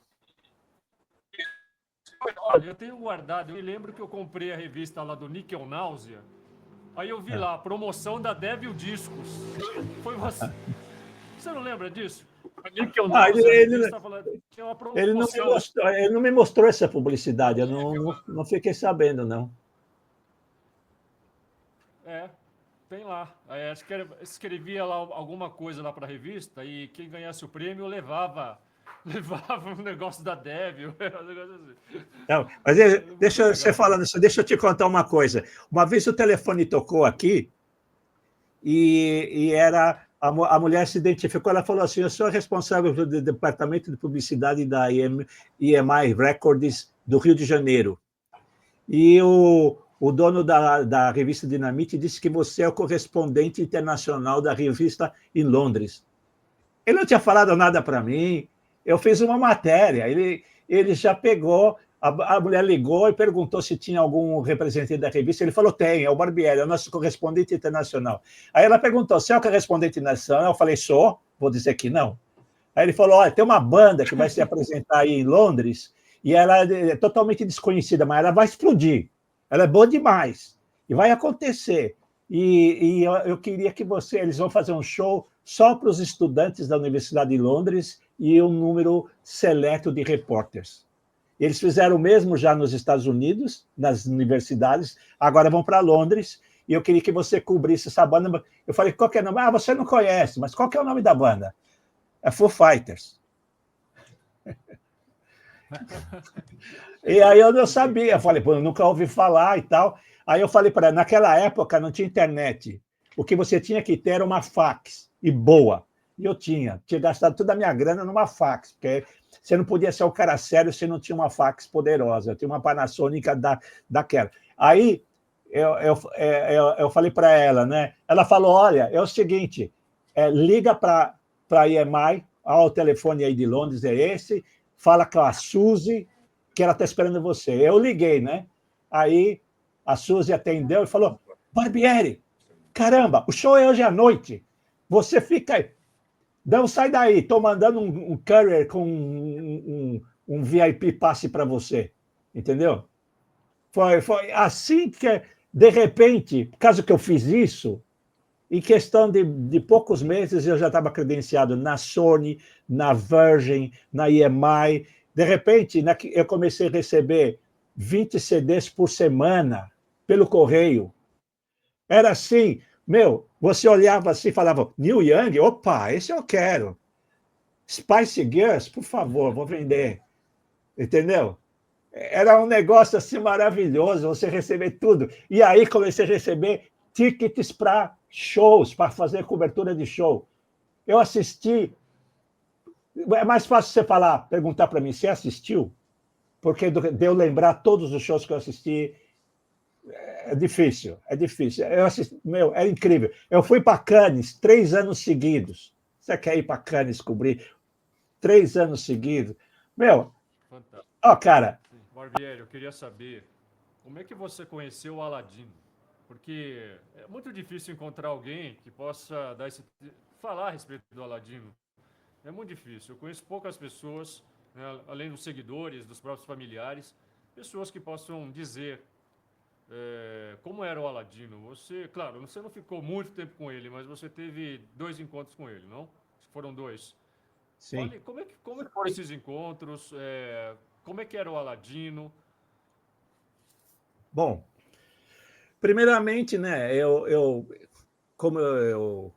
Olha, eu tenho guardado, eu me lembro que eu comprei a revista lá do Níquel Náusea, aí eu vi lá, a promoção da Devil Discos. Foi você. Você não lembra disso? Ele não me mostrou essa publicidade, eu não fiquei sabendo, não. Tem lá. Acho que escrevia lá alguma coisa lá para a revista e quem ganhasse o prêmio levava um negócio da Devil. Um negócio assim. Não, mas deixa você falando isso, deixa eu te contar uma coisa. Uma vez o telefone tocou aqui e era a mulher se identificou, ela falou assim: eu sou responsável do departamento de publicidade da EMI Records do Rio de Janeiro. E o dono da revista Dinamite disse que você é o correspondente internacional da revista em Londres. Ele não tinha falado nada para mim, eu fiz uma matéria, ele já pegou, a mulher ligou e perguntou se tinha algum representante da revista, ele falou, tem, é o Barbieri, é o nosso correspondente internacional. Aí ela perguntou, você é o correspondente internacional? Eu falei, sou, vou dizer que não. Aí ele falou, olha, tem uma banda que vai se apresentar aí em Londres, e ela é totalmente desconhecida, mas ela vai explodir. Ela é boa demais. E vai acontecer. E eu queria que eles vão fazer um show só para os estudantes da Universidade de Londres e um número seleto de repórteres. Eles fizeram o mesmo já nos Estados Unidos, nas universidades, agora vão para Londres, e eu queria que você cobrisse essa banda. Eu falei, qual que é o nome? Você não conhece, mas qual que é o nome da banda? É Foo Fighters. E aí eu não sabia, eu falei, pô, eu nunca ouvi falar e tal. Aí eu falei para ela, naquela época não tinha internet. O que você tinha que ter era uma fax, e boa. E eu tinha gastado toda a minha grana numa fax, porque você não podia ser o cara sério se não tinha uma fax poderosa. Eu tinha uma Panasonic daquela. Aí eu falei para ela, né? Ela falou, olha, é o seguinte, liga para a EMI, o telefone aí de Londres é esse, fala com a Suzy, que ela está esperando você. Eu liguei, né? Aí a Suzy atendeu e falou, Barbieri, caramba, o show é hoje à noite. Você fica aí. Não, sai daí, estou mandando um courier com um VIP passe para você. Entendeu? Foi assim De repente, caso que eu fiz isso, em questão de poucos meses, eu já estava credenciado na Sony, na Virgin, na EMI. De repente, eu comecei a receber 20 CDs por semana pelo correio. Era assim, meu, você olhava assim e falava, Neil Young, opa, esse eu quero. Spice Girls, por favor, vou vender. Entendeu? Era um negócio assim maravilhoso, você receber tudo. E aí comecei a receber tickets para shows, para fazer cobertura de show. Eu assisti. É mais fácil você falar, perguntar para mim, você assistiu? Porque de eu lembrar todos os shows que eu assisti, é difícil, é difícil. Eu assisti, meu, é incrível. Eu fui para Cannes 3 anos seguidos. Você quer ir para Cannes cobrir 3 anos seguidos? Meu, Fantástico. ó, cara. Barbieri, eu queria saber como é que você conheceu o Aladino? Porque é muito difícil encontrar alguém que possa falar a respeito do Aladino. É muito difícil. Eu conheço poucas pessoas, né, além dos seguidores, dos próprios familiares, pessoas que possam dizer como era o Aladino. Você, claro, você não ficou muito tempo com ele, mas você teve 2 encontros com ele, não? Foram 2. Sim. Fale, como é que foram esses encontros? Como é que era o Aladino? Bom, primeiramente, né, como eu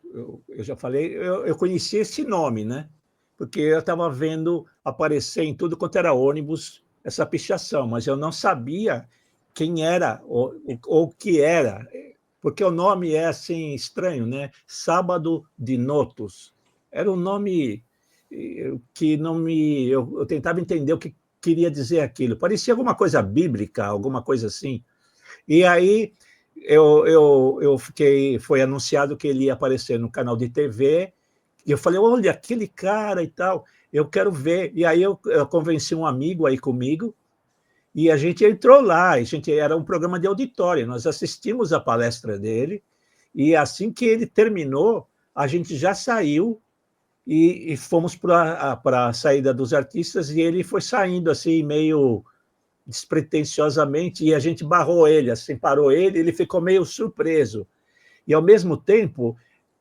já falei, eu conheci esse nome, né? Porque eu estava vendo aparecer em tudo quanto era ônibus essa pichação, mas eu não sabia quem era ou o que era, porque o nome é assim estranho, né? Sábado de Notos. Era um nome que não me. Eu tentava entender o que queria dizer aquilo. Parecia alguma coisa bíblica, alguma coisa assim. E aí eu fiquei, foi anunciado que ele ia aparecer no canal de TV, e eu falei, olha, aquele cara e tal, eu quero ver. E aí eu convenci um amigo aí comigo, e a gente entrou lá, a gente era um programa de auditório, nós assistimos a palestra dele, e assim que ele terminou, a gente já saiu e fomos para a saída dos artistas, e ele foi saindo assim, meio despretensiosamente, e a gente barrou ele, assim, parou ele, ele ficou meio surpreso. E, ao mesmo tempo,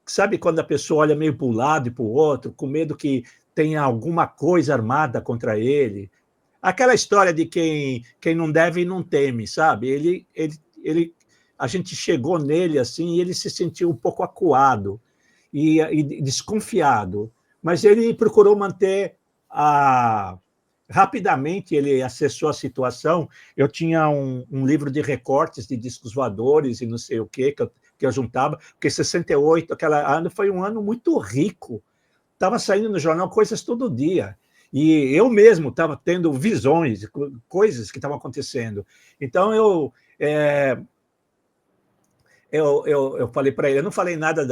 sabe quando a pessoa olha meio para um lado e para o outro, com medo que tenha alguma coisa armada contra ele? Aquela história de quem não deve não teme, sabe? A gente chegou nele assim e ele se sentiu um pouco acuado e desconfiado, mas ele procurou manter a rapidamente ele acessou a situação. Eu tinha um livro de recortes de discos voadores e não sei o quê, que eu juntava, porque 68, aquela ano, foi um ano muito rico. Estava saindo no jornal coisas todo dia. E eu mesmo estava tendo visões, coisas que estavam acontecendo. Então, eu falei para ele, eu não falei nada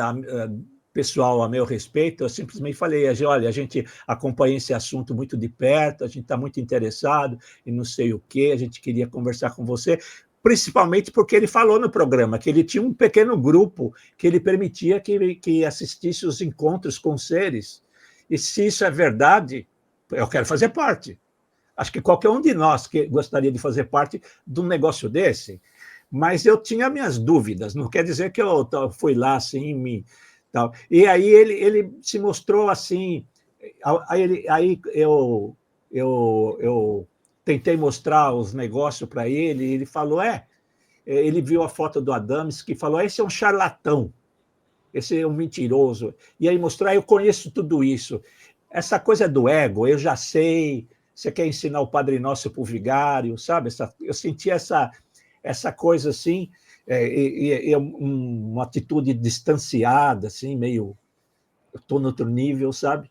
pessoal a meu respeito, eu simplesmente falei, olha, a gente acompanha esse assunto muito de perto, a gente está muito interessado e não sei o quê, a gente queria conversar com você, principalmente porque ele falou no programa que ele tinha um pequeno grupo que ele permitia que assistisse os encontros com seres, e se isso é verdade, eu quero fazer parte. Acho que qualquer um de nós que gostaria de fazer parte de um negócio desse, mas eu tinha minhas dúvidas, não quer dizer que eu fui lá assim, tal. E aí ele se mostrou assim, aí eu tentei mostrar os negócios para ele, e ele falou, ele viu a foto do Adams, que falou, esse é um charlatão, esse é um mentiroso. E aí mostrou, eu conheço tudo isso. Essa coisa do ego, eu já sei, você quer ensinar o Padre Nosso para o vigário, sabe? Eu senti essa coisa assim, uma atitude distanciada, assim, meio, eu estou no outro nível, sabe?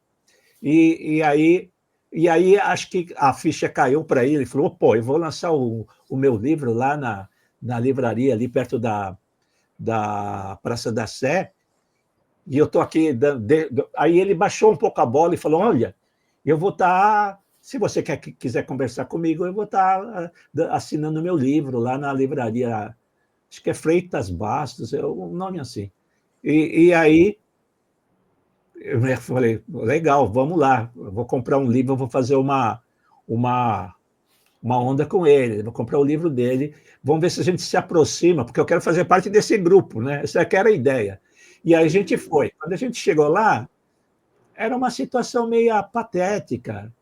E, aí, e aí acho que a ficha caiu para ele, ele falou, pô, eu vou lançar o meu livro lá na livraria, ali perto da Praça da Sé, e eu estou aqui. Aí ele baixou um pouco a bola e falou, olha, eu vou estar... Se você quiser conversar comigo, eu vou estar assinando o meu livro lá na livraria, acho que é Freitas Bastos, é um nome assim. E aí eu falei, legal, vamos lá, eu vou comprar um livro, eu vou fazer uma uma onda com ele, vou comprar o livro dele, vamos ver se a gente se aproxima, porque eu quero fazer parte desse grupo, né? Essa que era a ideia. E aí a gente foi. Quando a gente chegou lá, era uma situação meio patética.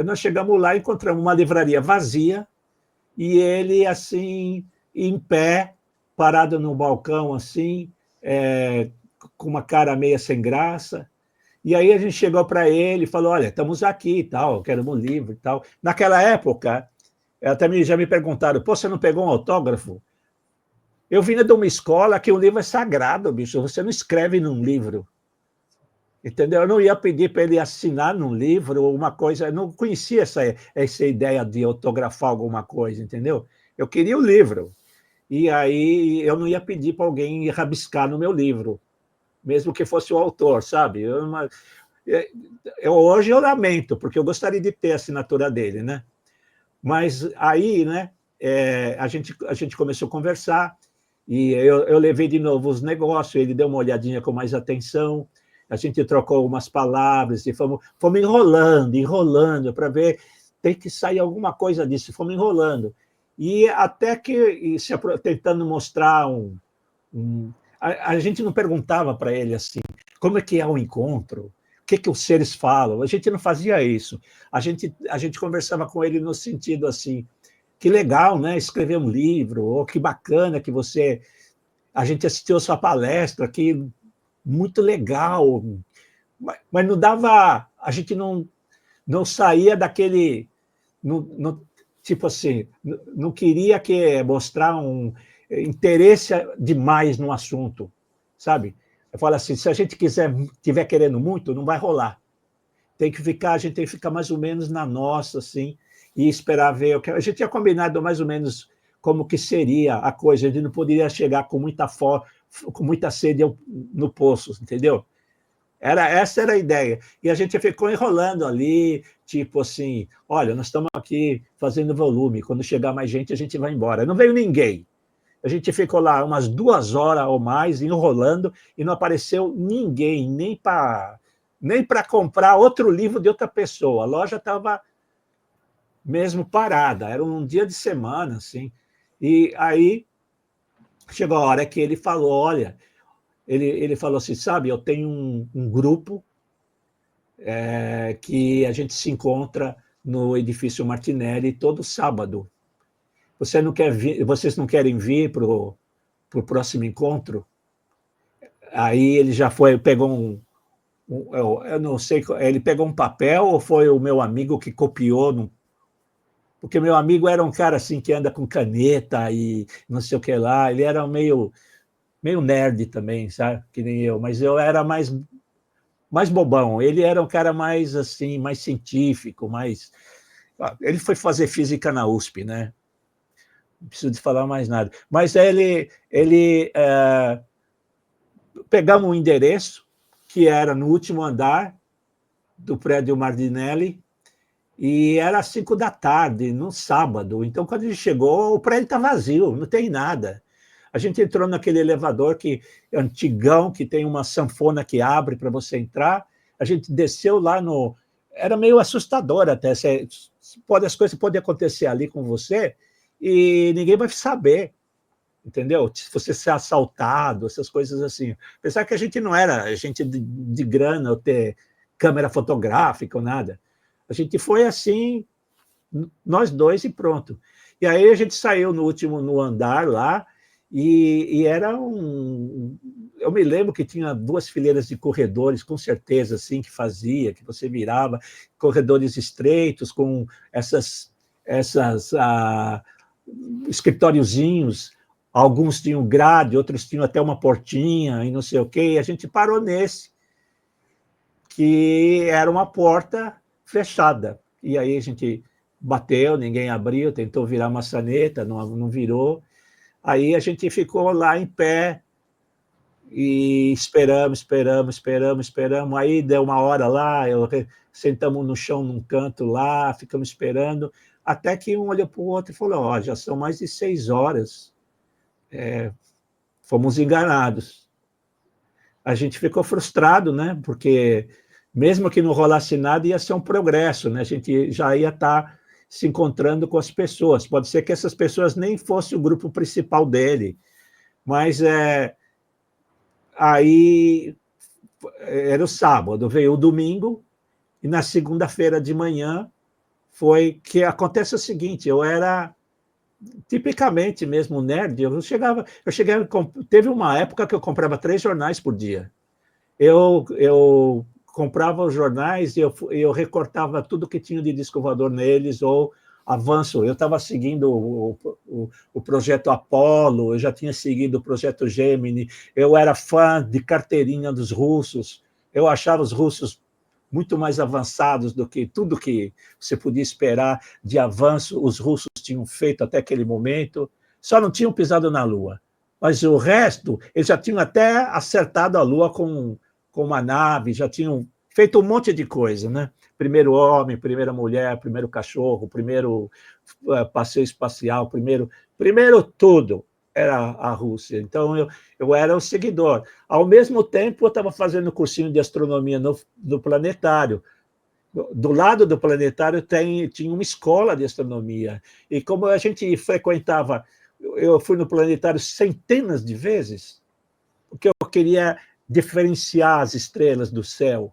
Nós chegamos lá, encontramos uma livraria vazia, e ele, assim, em pé, parado no balcão, assim, com uma cara meio sem graça. E aí a gente chegou para ele e falou, olha, estamos aqui e tal, queremos um livro e tal. Naquela época, até já me perguntaram, pô, você não pegou um autógrafo? Eu vinha de uma escola que o livro é sagrado, bicho, você não escreve num livro. Entendeu? Eu não ia pedir para ele assinar num livro ou uma coisa, eu não conhecia essa ideia de autografar alguma coisa, entendeu? Eu queria o livro. E aí eu não ia pedir para alguém rabiscar no meu livro, mesmo que fosse o autor, sabe? Hoje eu lamento, porque eu gostaria de ter a assinatura dele, né? Mas aí, né, a gente começou a conversar, e eu levei de novo os negócios, ele deu uma olhadinha com mais atenção, a gente trocou umas palavras, e fomos enrolando, para ver, tem que sair alguma coisa disso, fomos enrolando. E até que, tentando mostrar a gente não perguntava para ele assim, como é que é o encontro, o que os seres falam, a gente não fazia isso. A gente conversava com ele no sentido assim, que legal, né, escrever um livro, ou que bacana que a gente assistiu a sua palestra, que muito legal, mas não dava, a gente não saía daquele, tipo assim, não queria mostrar um interesse demais no assunto, sabe? Eu falo assim, se a gente tiver querendo muito, não vai rolar. A gente tem que ficar mais ou menos na nossa, assim, e esperar ver. A gente tinha combinado mais ou menos como que seria a coisa, a gente não poderia chegar com muita sede no poço, entendeu? Essa era a ideia. E a gente ficou enrolando ali, tipo assim, olha, nós estamos aqui fazendo volume, quando chegar mais gente, a gente vai embora. Não veio ninguém. A gente ficou lá umas 2 horas ou mais enrolando e não apareceu ninguém, nem para comprar outro livro de outra pessoa. A loja estava mesmo parada, era um dia de semana, assim. E aí chegou a hora que ele falou, olha, ele falou assim, sabe, eu tenho um grupo que a gente se encontra no edifício Martinelli todo sábado. Vocês não querem vir para o próximo encontro? Aí ele já pegou eu não sei, ele pegou um papel ou foi o meu amigo que copiou? Porque meu amigo era um cara assim que anda com caneta e não sei o que lá, ele era meio nerd também, sabe? Que nem eu, mas eu era mais bobão. Ele era um cara mais assim, mais científico, mais. Ele foi fazer física na USP, né? Não preciso de falar mais nada. Mas ele pegamos um endereço que era no último andar do prédio Martinelli e era às 5 da tarde, no sábado. Então, quando a gente chegou, o prédio está vazio, não tem nada. A gente entrou naquele elevador antigão, que tem uma sanfona que abre para você entrar. A gente desceu lá no... Era meio assustador até. As coisas podem acontecer ali com você e ninguém vai saber, entendeu? Se você ser assaltado, essas coisas assim. Apesar que a gente não era gente de grana ou ter câmera fotográfica ou nada. A gente foi assim, nós dois e pronto. E aí a gente saiu no andar lá, e era eu me lembro que tinha 2 fileiras de corredores, com certeza, assim, que você virava, corredores estreitos, com escritóriozinhos, alguns tinham grade, outros tinham até uma portinha, e não sei o quê, e a gente parou nesse, que era uma porta fechada. E aí a gente bateu, ninguém abriu, tentou virar maçaneta, não virou. Aí a gente ficou lá em pé e esperamos. Aí deu uma hora lá, sentamos no chão num canto lá, ficamos esperando, até que um olhou para o outro e falou, já são mais de 6 horas. Fomos enganados. A gente ficou frustrado, né? Porque mesmo que não rolasse nada, ia ser um progresso, né? A gente já ia estar se encontrando com as pessoas. Pode ser que essas pessoas nem fossem o grupo principal dele, mas aí era o sábado, veio o domingo, e na segunda-feira de manhã foi que acontece o seguinte, eu era tipicamente mesmo nerd, teve uma época que eu comprava 3 jornais por dia. Eu comprava os jornais e eu recortava tudo que tinha de disco voador neles, ou avanço. Eu estava seguindo o projeto Apollo, eu já tinha seguido o projeto Gemini, eu era fã de carteirinha dos russos, eu achava os russos muito mais avançados do que tudo que você podia esperar de avanço os russos tinham feito até aquele momento, só não tinham pisado na Lua. Mas o resto, eles já tinham até acertado a Lua com uma nave, já tinham feito um monte de coisa, né? Primeiro homem, primeira mulher, primeiro cachorro, primeiro passeio espacial, primeiro tudo era a Rússia. Então, eu era o seguidor. Ao mesmo tempo, eu estava fazendo cursinho de astronomia no planetário. Do lado do planetário tinha uma escola de astronomia. E como a gente frequentava, eu fui no planetário centenas de vezes, porque eu queria diferenciar as estrelas do céu.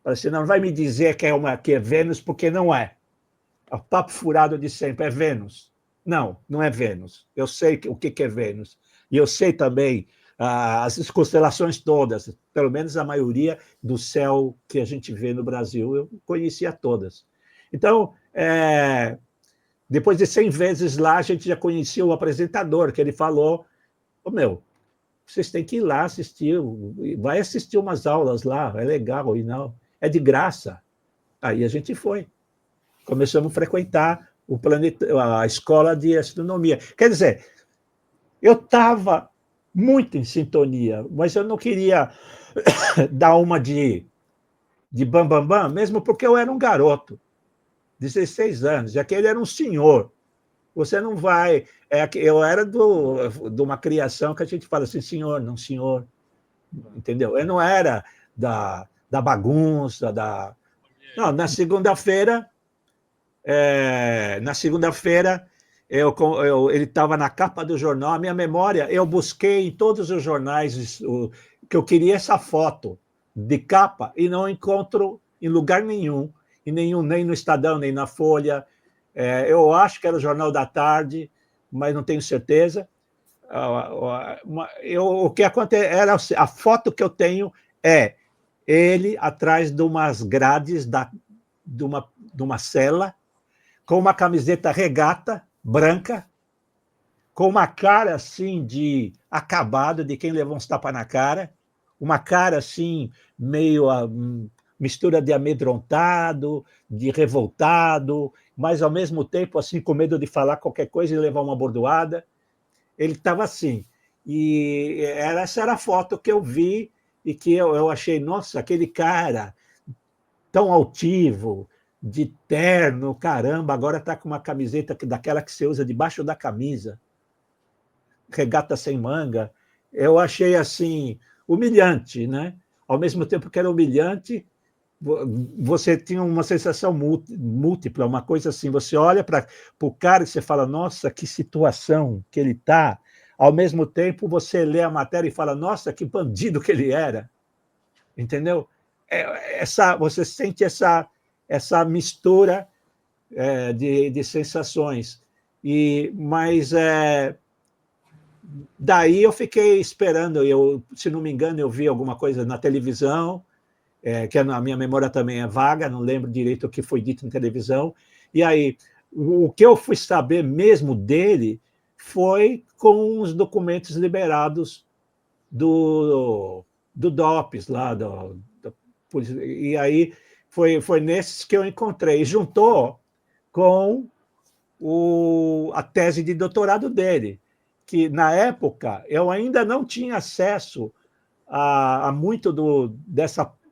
Você não vai me dizer que é Vênus, porque não é. O papo furado de sempre, é Vênus. Não, não é Vênus. Eu sei o que é Vênus. E eu sei também as constelações todas, pelo menos a maioria do céu que a gente vê no Brasil, eu conhecia todas. Então, depois de 100 vezes lá, a gente já conhecia o apresentador, que ele falou, vocês têm que ir lá assistir, vai assistir umas aulas lá, é legal, e não, é de graça. Aí a gente foi. Começamos a frequentar a escola de astronomia. Quer dizer, eu estava muito em sintonia, mas eu não queria dar uma de bam, mesmo porque eu era um garoto, 16 anos, e aquele era um senhor. Você não vai... eu era de uma criação que a gente fala assim, senhor, não senhor. Entendeu? Eu não era da bagunça, Não, na segunda-feira, ele estava na capa do jornal, a minha memória, eu busquei em todos os jornais que eu queria essa foto de capa e não encontro em lugar nenhum, nem no Estadão, nem na Folha. Eu acho que era o Jornal da Tarde, mas não tenho certeza. O que era a foto que eu tenho é ele atrás de umas grades de uma cela, com uma camiseta regata branca, com uma cara assim de acabado, de quem levou uns tapas na cara, uma cara assim meio mistura de amedrontado, de revoltado, mas ao mesmo tempo assim com medo de falar qualquer coisa e levar uma bordoada. Ele estava assim. E essa era a foto que eu vi e que eu achei, nossa, aquele cara tão altivo, de terno, caramba, agora está com uma camiseta daquela que você usa debaixo da camisa, regata sem manga. Eu achei assim humilhante, né? Ao mesmo tempo que era humilhante, você tinha uma sensação múltipla, uma coisa assim, você olha para o cara e você fala, nossa, que situação que ele está, ao mesmo tempo você lê a matéria e fala, nossa, que bandido que ele era, entendeu? Você sente essa mistura de sensações, mas daí eu fiquei esperando, se não me engano, eu vi alguma coisa na televisão, que a minha memória também é vaga, não lembro direito o que foi dito na televisão, e aí o que eu fui saber mesmo dele foi com os documentos liberados do DOPS, lá, e aí foi nesses que eu encontrei, juntou com a tese de doutorado dele, que na época eu ainda não tinha acesso a muito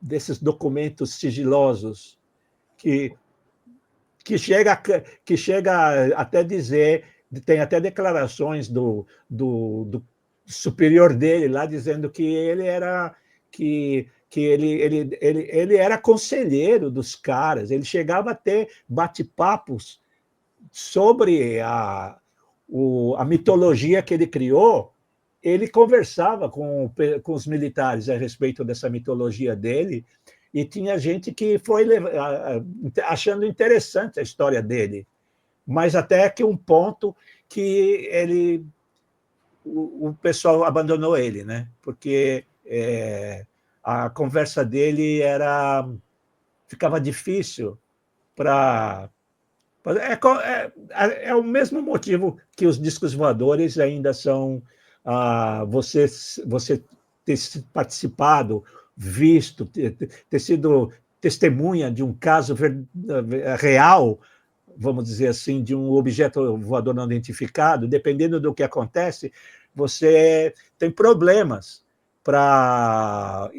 desses documentos sigilosos que chega até dizer, tem até declarações do superior dele lá dizendo que ele era ele era conselheiro dos caras, ele chegava a ter bate-papos sobre a mitologia que ele criou, ele conversava com os militares a respeito dessa mitologia dele, e tinha gente que foi achando interessante a história dele, mas até que um ponto que o pessoal abandonou ele, né? Porque a conversa dele ficava difícil para é o mesmo motivo que os discos voadores ainda são você ter participado, visto, ter sido testemunha de um caso real, vamos dizer assim, de um objeto voador não identificado, dependendo do que acontece, você tem problemas para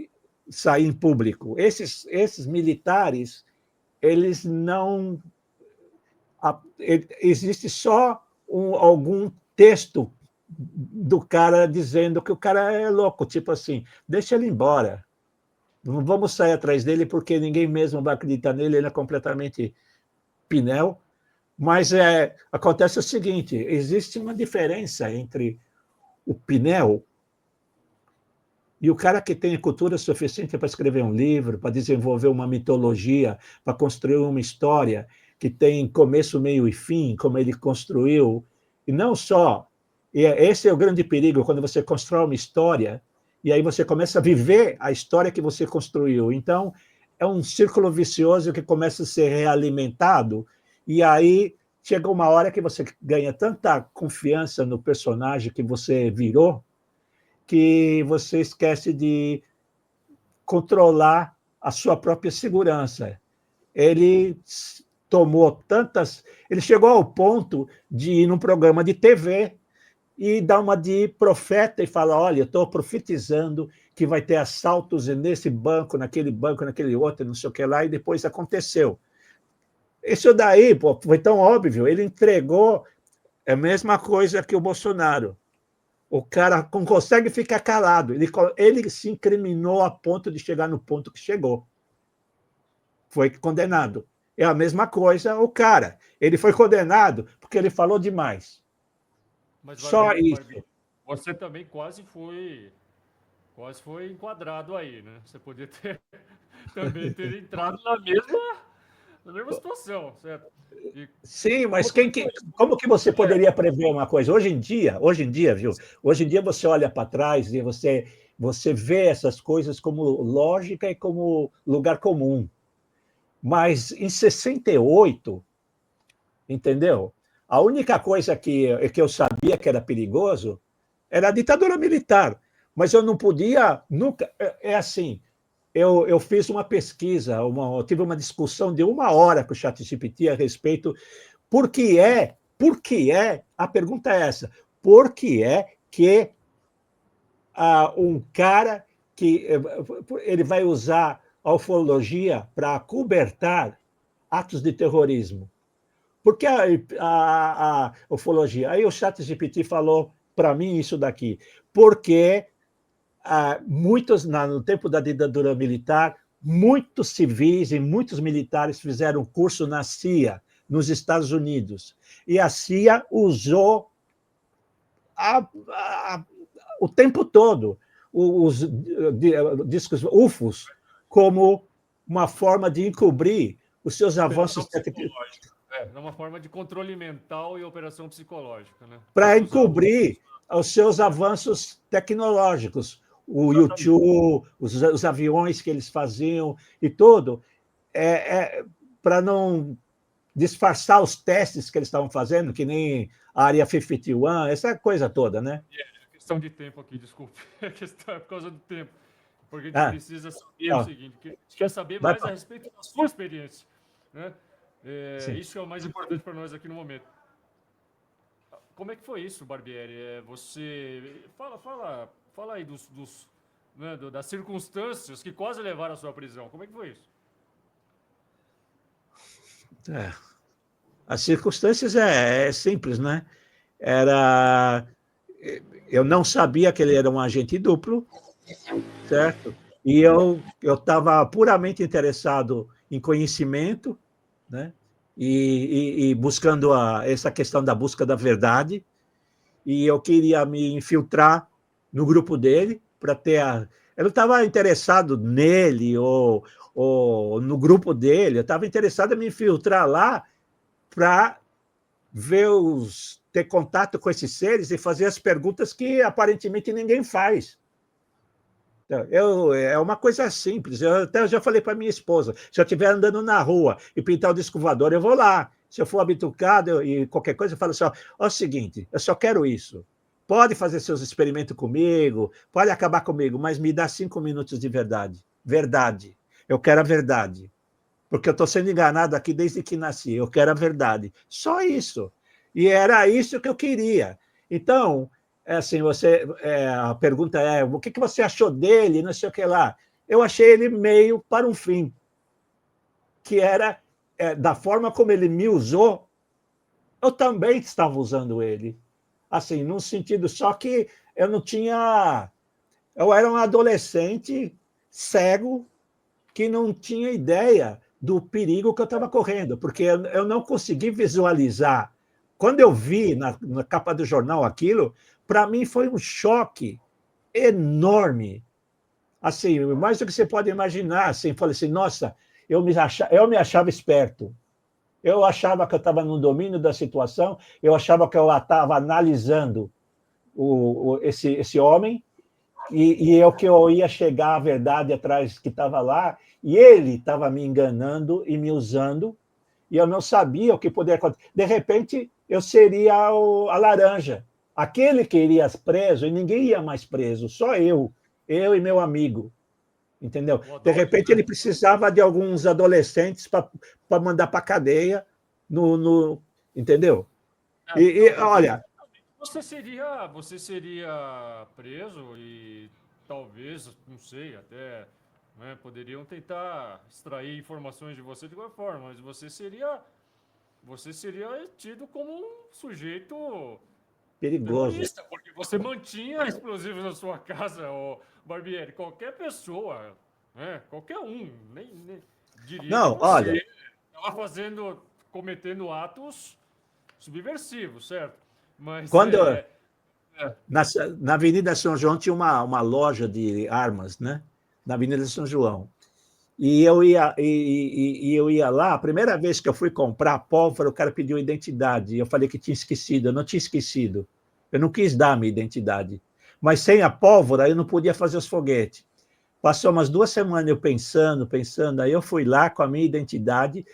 sair em público. Esses militares, eles não existe só algum texto do cara dizendo que o cara é louco, tipo assim, deixa ele embora. Não vamos sair atrás dele porque ninguém mesmo vai acreditar nele, ele é completamente pinel. Mas acontece o seguinte, existe uma diferença entre o pinel e o cara que tem cultura suficiente para escrever um livro, para desenvolver uma mitologia, para construir uma história que tem começo, meio e fim, como ele construiu. E não só. Esse é o grande perigo, quando você constrói uma história e aí você começa a viver a história que você construiu. Então, é um círculo vicioso que começa a ser realimentado, e aí chega uma hora que você ganha tanta confiança no personagem que você virou, que você esquece de controlar a sua própria segurança. Ele ele chegou ao ponto de ir num programa de TV e dar uma de profeta e falar: olha, eu estou profetizando que vai ter assaltos nesse banco, naquele outro, não sei o que lá, e depois aconteceu. Isso daí, pô, foi tão óbvio, ele entregou a mesma coisa que o Bolsonaro. O cara não consegue ficar calado, ele se incriminou a ponto de chegar no ponto que chegou. Foi condenado. É a mesma coisa o cara. Ele foi condenado porque ele falou demais. Mas, Só isso. Barbie, você também quase foi enquadrado aí, né? Você podia também ter entrado na mesma situação, certo? Sim, mas como que você poderia prever uma coisa? Hoje em dia, viu? Hoje em dia você olha para trás e você vê essas coisas como lógica e como lugar comum. Mas em 68, entendeu? A única coisa que eu sabia que era perigoso era a ditadura militar. Mas eu não podia nunca. É assim, eu fiz uma pesquisa, tive uma discussão de 1 hora com o ChatGPT a respeito por que a pergunta é essa, por que um cara que ele vai usar a ufologia para cobertar atos de terrorismo? Por que a ufologia? Aí o ChatGPT falou para mim isso daqui, porque muitos, no tempo da ditadura militar, muitos civis e muitos militares fizeram curso na CIA, nos Estados Unidos. E a CIA usou o tempo todo os discos UFOs como uma forma de encobrir os seus avanços tecnológicos. É uma forma de controle mental e operação psicológica, né? Para encobrir os seus avanços tecnológicos. O YouTube, os aviões que eles faziam e tudo, para não disfarçar os testes que eles estavam fazendo, que nem a Área 51, essa coisa toda, né? É questão de tempo aqui, desculpe. É por causa do tempo. Porque a gente precisa saber o seguinte, que a gente quer saber mais a respeito da sua experiência, né? Isso é o mais importante para nós aqui no momento. Como é que foi isso, Barbieri? Você fala aí né, das circunstâncias que quase levaram à sua prisão. Como é que foi isso? As circunstâncias simples, né? Eu não sabia que ele era um agente duplo, certo? E eu estava puramente interessado em conhecimento, né? e buscando essa questão da busca da verdade, e eu queria me infiltrar no grupo dele para ter a... Eu não estava interessado nele ou no grupo dele, eu estava interessado em me infiltrar lá para ter contato com esses seres e fazer as perguntas que aparentemente ninguém faz. É uma coisa simples. Eu até já falei para minha esposa: se eu estiver andando na rua e pintar o disco voador, eu vou lá. Se eu for habituado e qualquer coisa, eu falo assim: ó, o seguinte, eu só quero isso. Pode fazer seus experimentos comigo, pode acabar comigo, mas me dá 5 minutos de verdade. Verdade. Eu quero a verdade. Porque eu estou sendo enganado aqui desde que nasci. Eu quero a verdade. Só isso. E era isso que eu queria. Então, assim, a pergunta é: o que você achou dele? Não sei o que lá. Eu achei ele meio para um fim, que era da forma como ele me usou, eu também estava usando ele. Assim, num sentido só que eu não tinha. Eu era um adolescente cego que não tinha ideia do perigo que eu estava correndo, porque eu não consegui visualizar. Quando eu vi na capa do jornal aquilo, para mim foi um choque enorme. Assim, mais do que você pode imaginar. Assim, falei assim: nossa, eu me achava esperto. Eu achava que eu estava no domínio da situação, eu achava que eu estava analisando esse homem, que eu ia chegar à verdade atrás que estava lá, e ele estava me enganando e me usando, e eu não sabia o que poderia acontecer. De repente, eu seria a laranja, aquele que iria preso, e ninguém ia mais preso, só eu e meu amigo, entendeu? De repente, ele precisava de alguns adolescentes para mandar para a cadeia, entendeu? Olha... Você seria preso e talvez, não sei, até, né, poderiam tentar extrair informações de você de qualquer forma, mas você seria tido como um sujeito perigoso, terrorista, porque você mantinha explosivos na sua casa, Barbieri. Qualquer pessoa, né, qualquer um, nem diria não, que você olha, estava cometendo atos subversivos, certo? Mas quando na Avenida São João tinha uma loja de armas, né? Na Avenida São João. E eu ia lá, a primeira vez que eu fui comprar pólvora, o cara pediu identidade. Eu falei que tinha esquecido, eu não tinha esquecido. Eu não quis dar a minha identidade. Mas sem a pólvora, eu não podia fazer os foguetes. Passou umas 2 semanas eu pensando, aí eu fui lá com a minha identidade,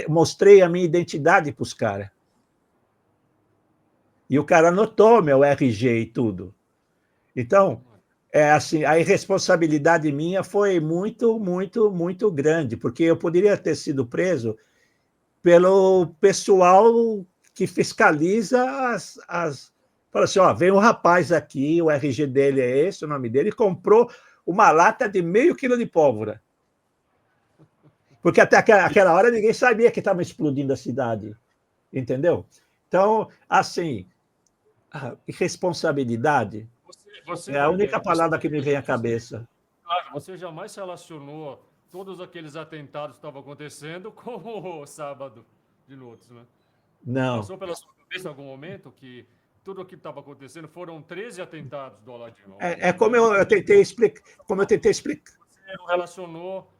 mostrei a minha identidade para os caras. E o cara anotou meu RG e tudo. Então, assim, a irresponsabilidade minha foi muito, muito, muito grande, porque eu poderia ter sido preso pelo pessoal que fiscaliza fala assim: ó, vem um rapaz aqui, o RG dele é esse, o nome dele, e comprou uma lata de meio quilo de pólvora. Porque até aquela hora ninguém sabia que estava explodindo a cidade, entendeu? Então, assim, irresponsabilidade é a única Barbieri, palavra que me vem à cabeça. Claro, você jamais relacionou todos aqueles atentados que estavam acontecendo com o sábado de Lutz, né? Não. Passou pela sua cabeça em algum momento que tudo o que estava acontecendo foram 13 atentados do Aladino? Como eu tentei explicar. Você não relacionou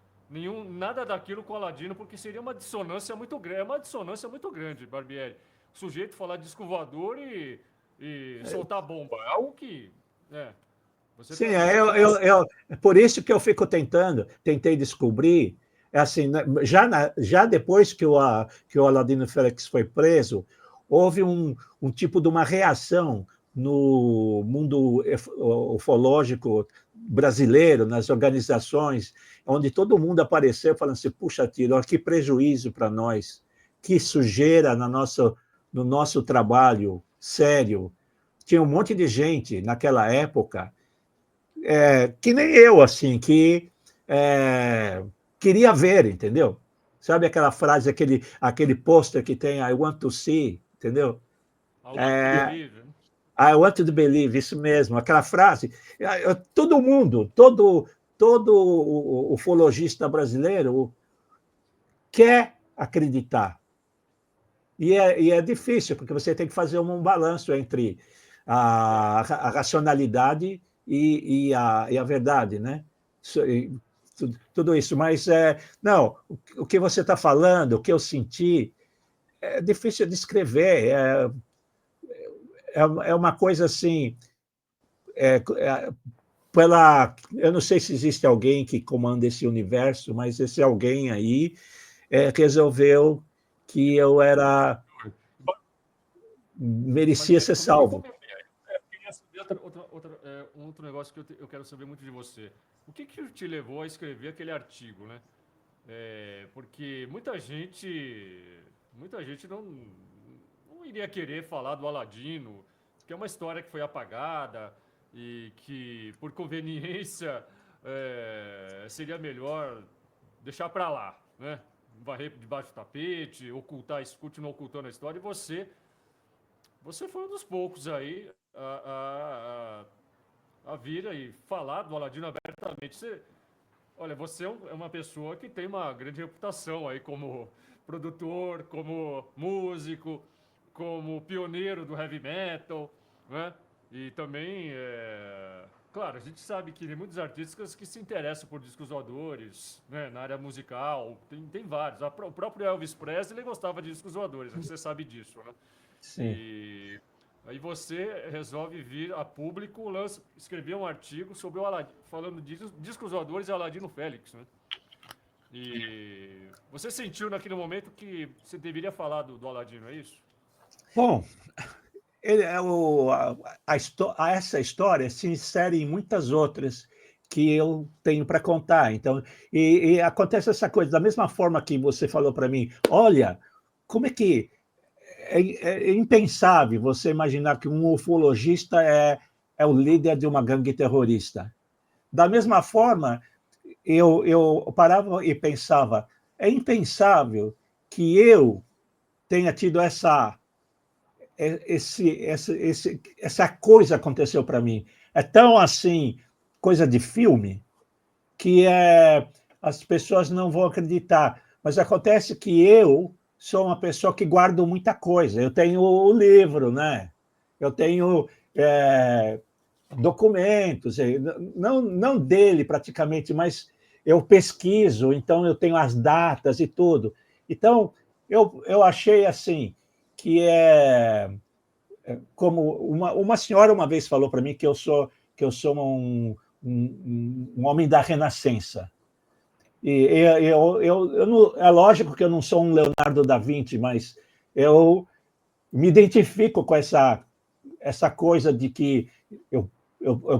nada daquilo com o Aladino, porque seria uma dissonância muito grande. É uma dissonância muito grande, Barbieri. O sujeito falar de escovador e soltar bomba. É algo que. Sim, por isso que eu fico tentei descobrir, assim, já depois que o Aladino Félix foi preso, houve um tipo de uma reação no mundo ufológico brasileiro, nas organizações, onde todo mundo apareceu falando assim: puxa, tiro, que prejuízo para nós, que sujeira no nosso trabalho sério. Tinha um monte de gente naquela época que nem eu, assim, que queria ver, entendeu? Sabe aquela frase, aquele pôster que tem I want to see, entendeu? I want to believe, isso mesmo, aquela frase. Todo mundo, todo ufologista brasileiro quer acreditar, E é difícil, porque você tem que fazer um balanço entre a racionalidade e a verdade, né? Tudo isso. Mas, não, o que você está falando, o que eu senti, é difícil de escrever. É uma coisa assim. Eu não sei se existe alguém que comanda esse universo, mas esse alguém aí resolveu que eu Mas merecia ser e salvo. eu queria saber um outro negócio que eu quero saber muito de você. O que te levou a escrever aquele artigo, né? Porque muita gente não iria querer falar do Aladino, que é uma história que foi apagada e que, por conveniência, seria melhor deixar para lá, né? Varrer debaixo do tapete, continuar ocultando a história. E você foi um dos poucos aí a vir e falar do Aladino abertamente. Olha, você é uma pessoa que tem uma grande reputação aí como produtor, como músico, como pioneiro do heavy metal, né? E também, claro, a gente sabe que tem muitos artistas que se interessam por discos voadores, né? Na área musical, tem vários. O próprio Elvis Presley gostava de discos voadores, você sabe disso, né? Sim. E aí você resolve vir a público, escrever um artigo sobre o Aladino, falando de discos voadores e Aladino Félix, né? E você sentiu naquele momento que você deveria falar do Aladino, é isso? Bom, essa história se insere em muitas outras que eu tenho para contar. Então, e acontece essa coisa, da mesma forma que você falou para mim, olha, como é que é impensável você imaginar que um ufologista é o líder de uma gangue terrorista. Da mesma forma, eu parava e pensava, é impensável que eu tenha tido essa coisa aconteceu para mim. É tão assim, coisa de filme, que as pessoas não vão acreditar. Mas acontece que eu sou uma pessoa que guardo muita coisa. Eu tenho o livro, né? Eu tenho documentos, não dele praticamente, mas eu pesquiso, então eu tenho as datas e tudo. Então, eu achei assim, que como uma senhora uma vez falou para mim que eu sou um homem da Renascença. Eu não, é lógico que eu não sou um Leonardo da Vinci, mas eu me identifico com essa coisa de que eu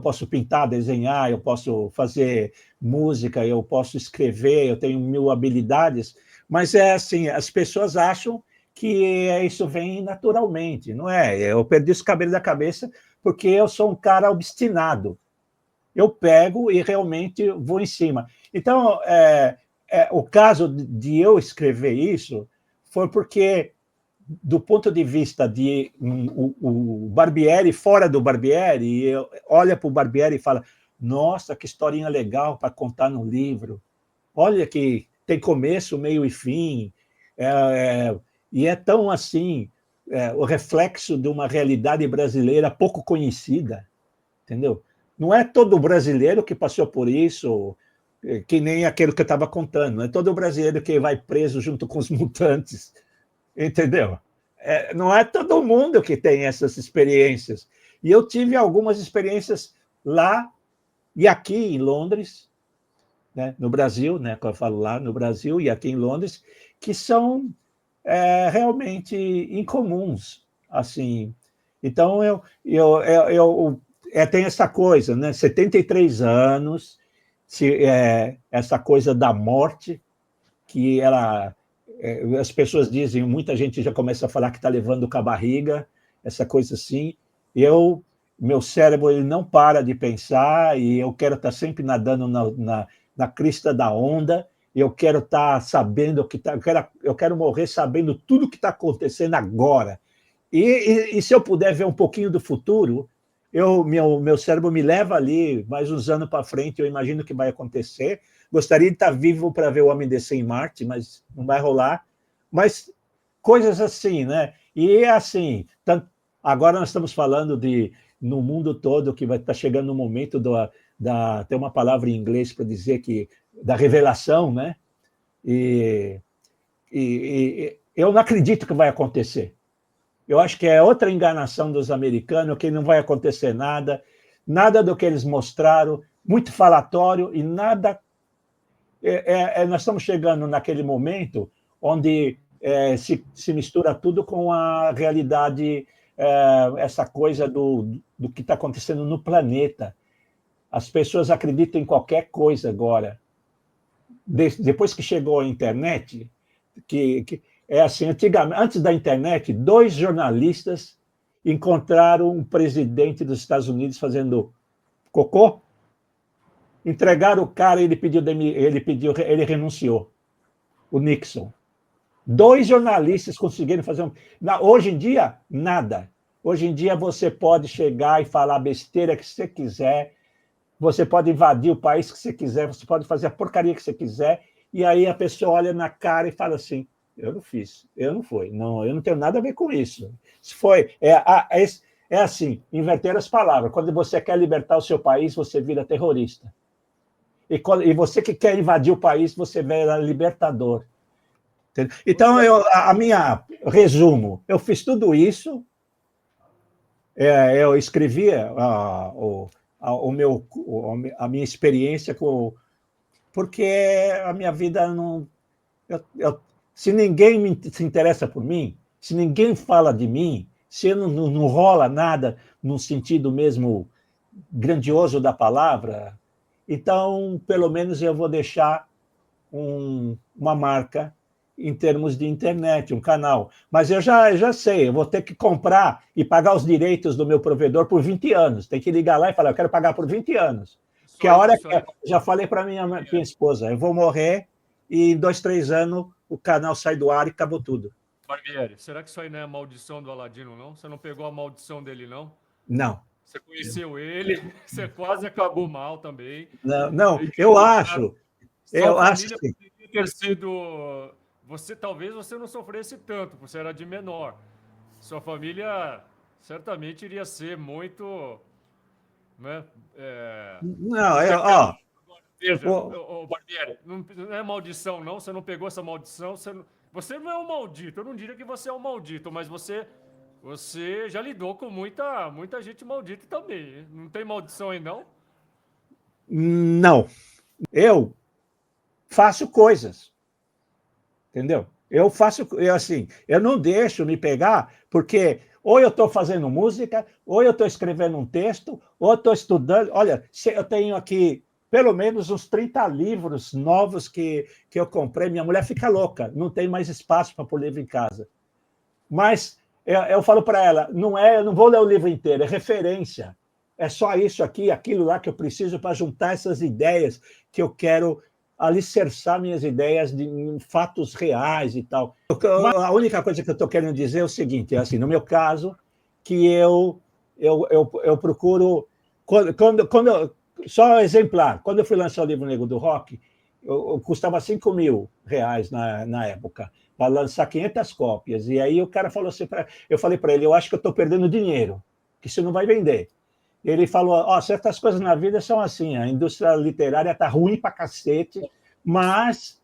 posso pintar, desenhar, eu posso fazer música, eu posso escrever, eu tenho mil habilidades, mas é assim, as pessoas acham que isso vem naturalmente, não é? Eu perdi os cabelos da cabeça porque eu sou um cara obstinado. Eu pego e realmente vou em cima. Então, o caso de eu escrever isso foi porque do ponto de vista de o Barbieri, fora do Barbieri, olha para o Barbieri e fala: nossa, que historinha legal para contar no livro. Olha que tem começo, meio e fim. E é tão assim, o reflexo de uma realidade brasileira pouco conhecida, entendeu? Não é todo brasileiro que passou por isso, que nem aquele que eu estava contando. Não é todo brasileiro que vai preso junto com os mutantes, entendeu? Não é todo mundo que tem essas experiências. E eu tive algumas experiências lá e aqui em Londres, né, no Brasil, né, que eu falo lá no Brasil e aqui em Londres, que são realmente incomuns, assim. Então tem essa coisa, né? 73 anos, essa coisa da morte que as pessoas dizem, muita gente já começa a falar que está levando com a barriga, essa coisa assim. Meu cérebro ele não para de pensar e eu quero estar sempre nadando na crista da onda. Eu quero estar sabendo o que está. Eu quero morrer sabendo tudo o que está acontecendo agora. E se eu puder ver um pouquinho do futuro, meu cérebro me leva ali, mais uns anos para frente, eu imagino que vai acontecer. Gostaria de estar vivo para ver o homem descer em Marte, mas não vai rolar. Mas coisas assim, né? E assim, agora nós estamos falando de no mundo todo que vai estar chegando o momento tem uma palavra em inglês para dizer que da revelação, né? E, e eu não acredito que vai acontecer. Eu acho que é outra enganação dos americanos, que não vai acontecer nada, nada do que eles mostraram, muito falatório e nada. Nós estamos chegando naquele momento onde se mistura tudo com a realidade, essa coisa do que está acontecendo no planeta. As pessoas acreditam em qualquer coisa agora. Depois que chegou a internet, que é assim, antigamente, antes da internet, 2 jornalistas encontraram um presidente dos Estados Unidos fazendo cocô, entregaram o cara e ele renunciou, o Nixon. 2 jornalistas conseguiram fazer hoje em dia, nada. Hoje em dia você pode chegar e falar a besteira que você quiser, você pode invadir o país que você quiser, você pode fazer a porcaria que você quiser, e aí a pessoa olha na cara e fala assim, eu não fiz, eu não fui, não, eu não tenho nada a ver com isso. Se foi, é assim, inverter as palavras. Quando você quer libertar o seu país, você vira terrorista. E você que quer invadir o país, você vira libertador. Então, resumo, eu fiz tudo isso, eu escrevi a minha experiência porque a minha vida não. Se ninguém se interessa por mim, se ninguém fala de mim, se não rola nada no sentido mesmo grandioso da palavra, então, pelo menos eu vou deixar uma marca em termos de internet, um canal. Mas eu já sei, eu vou ter que comprar e pagar os direitos do meu provedor por 20 anos. Tem que ligar lá e falar, eu quero pagar por 20 anos. Porque a hora que eu já falei para minha esposa, eu vou morrer e em 2, 3 anos o canal sai do ar e acabou tudo. Barbieri, será que isso aí não é a maldição do Aladino, não? Você não pegou a maldição dele, não? Não. Você conheceu ele, você quase acabou mal também. Não, eu acho. Eu acho que poderia ter sido. Talvez você não sofresse tanto, você era de menor. Sua família certamente iria ser muito, né? Não, Veja, Barbieri, não é maldição, não. Você não pegou essa maldição. Você não é um maldito. Eu não diria que você é um maldito, mas você já lidou com muita gente maldita também. Não tem maldição aí, não? Não. Eu faço coisas. Entendeu? Eu não deixo me pegar, porque ou eu estou fazendo música, ou eu estou escrevendo um texto, ou eu estou estudando. Olha, eu tenho aqui pelo menos uns 30 livros novos que eu comprei. Minha mulher fica louca, não tem mais espaço para pôr livro em casa. Mas eu falo para ela, eu não vou ler o livro inteiro, é referência. É só isso aqui, aquilo lá que eu preciso para juntar essas ideias que eu quero alicerçar minhas ideias em fatos reais e tal. A única coisa que eu estou querendo dizer é o seguinte, assim, no meu caso, que eu procuro... Só exemplar, quando eu fui lançar o livro Negro do Rock, custava R$5.000 na época, para lançar 500 cópias. E aí o cara falou assim, eu falei para ele, eu acho que eu estou perdendo dinheiro, que isso não vai vender. Ele falou, certas coisas na vida são assim, a indústria literária está ruim para cacete, mas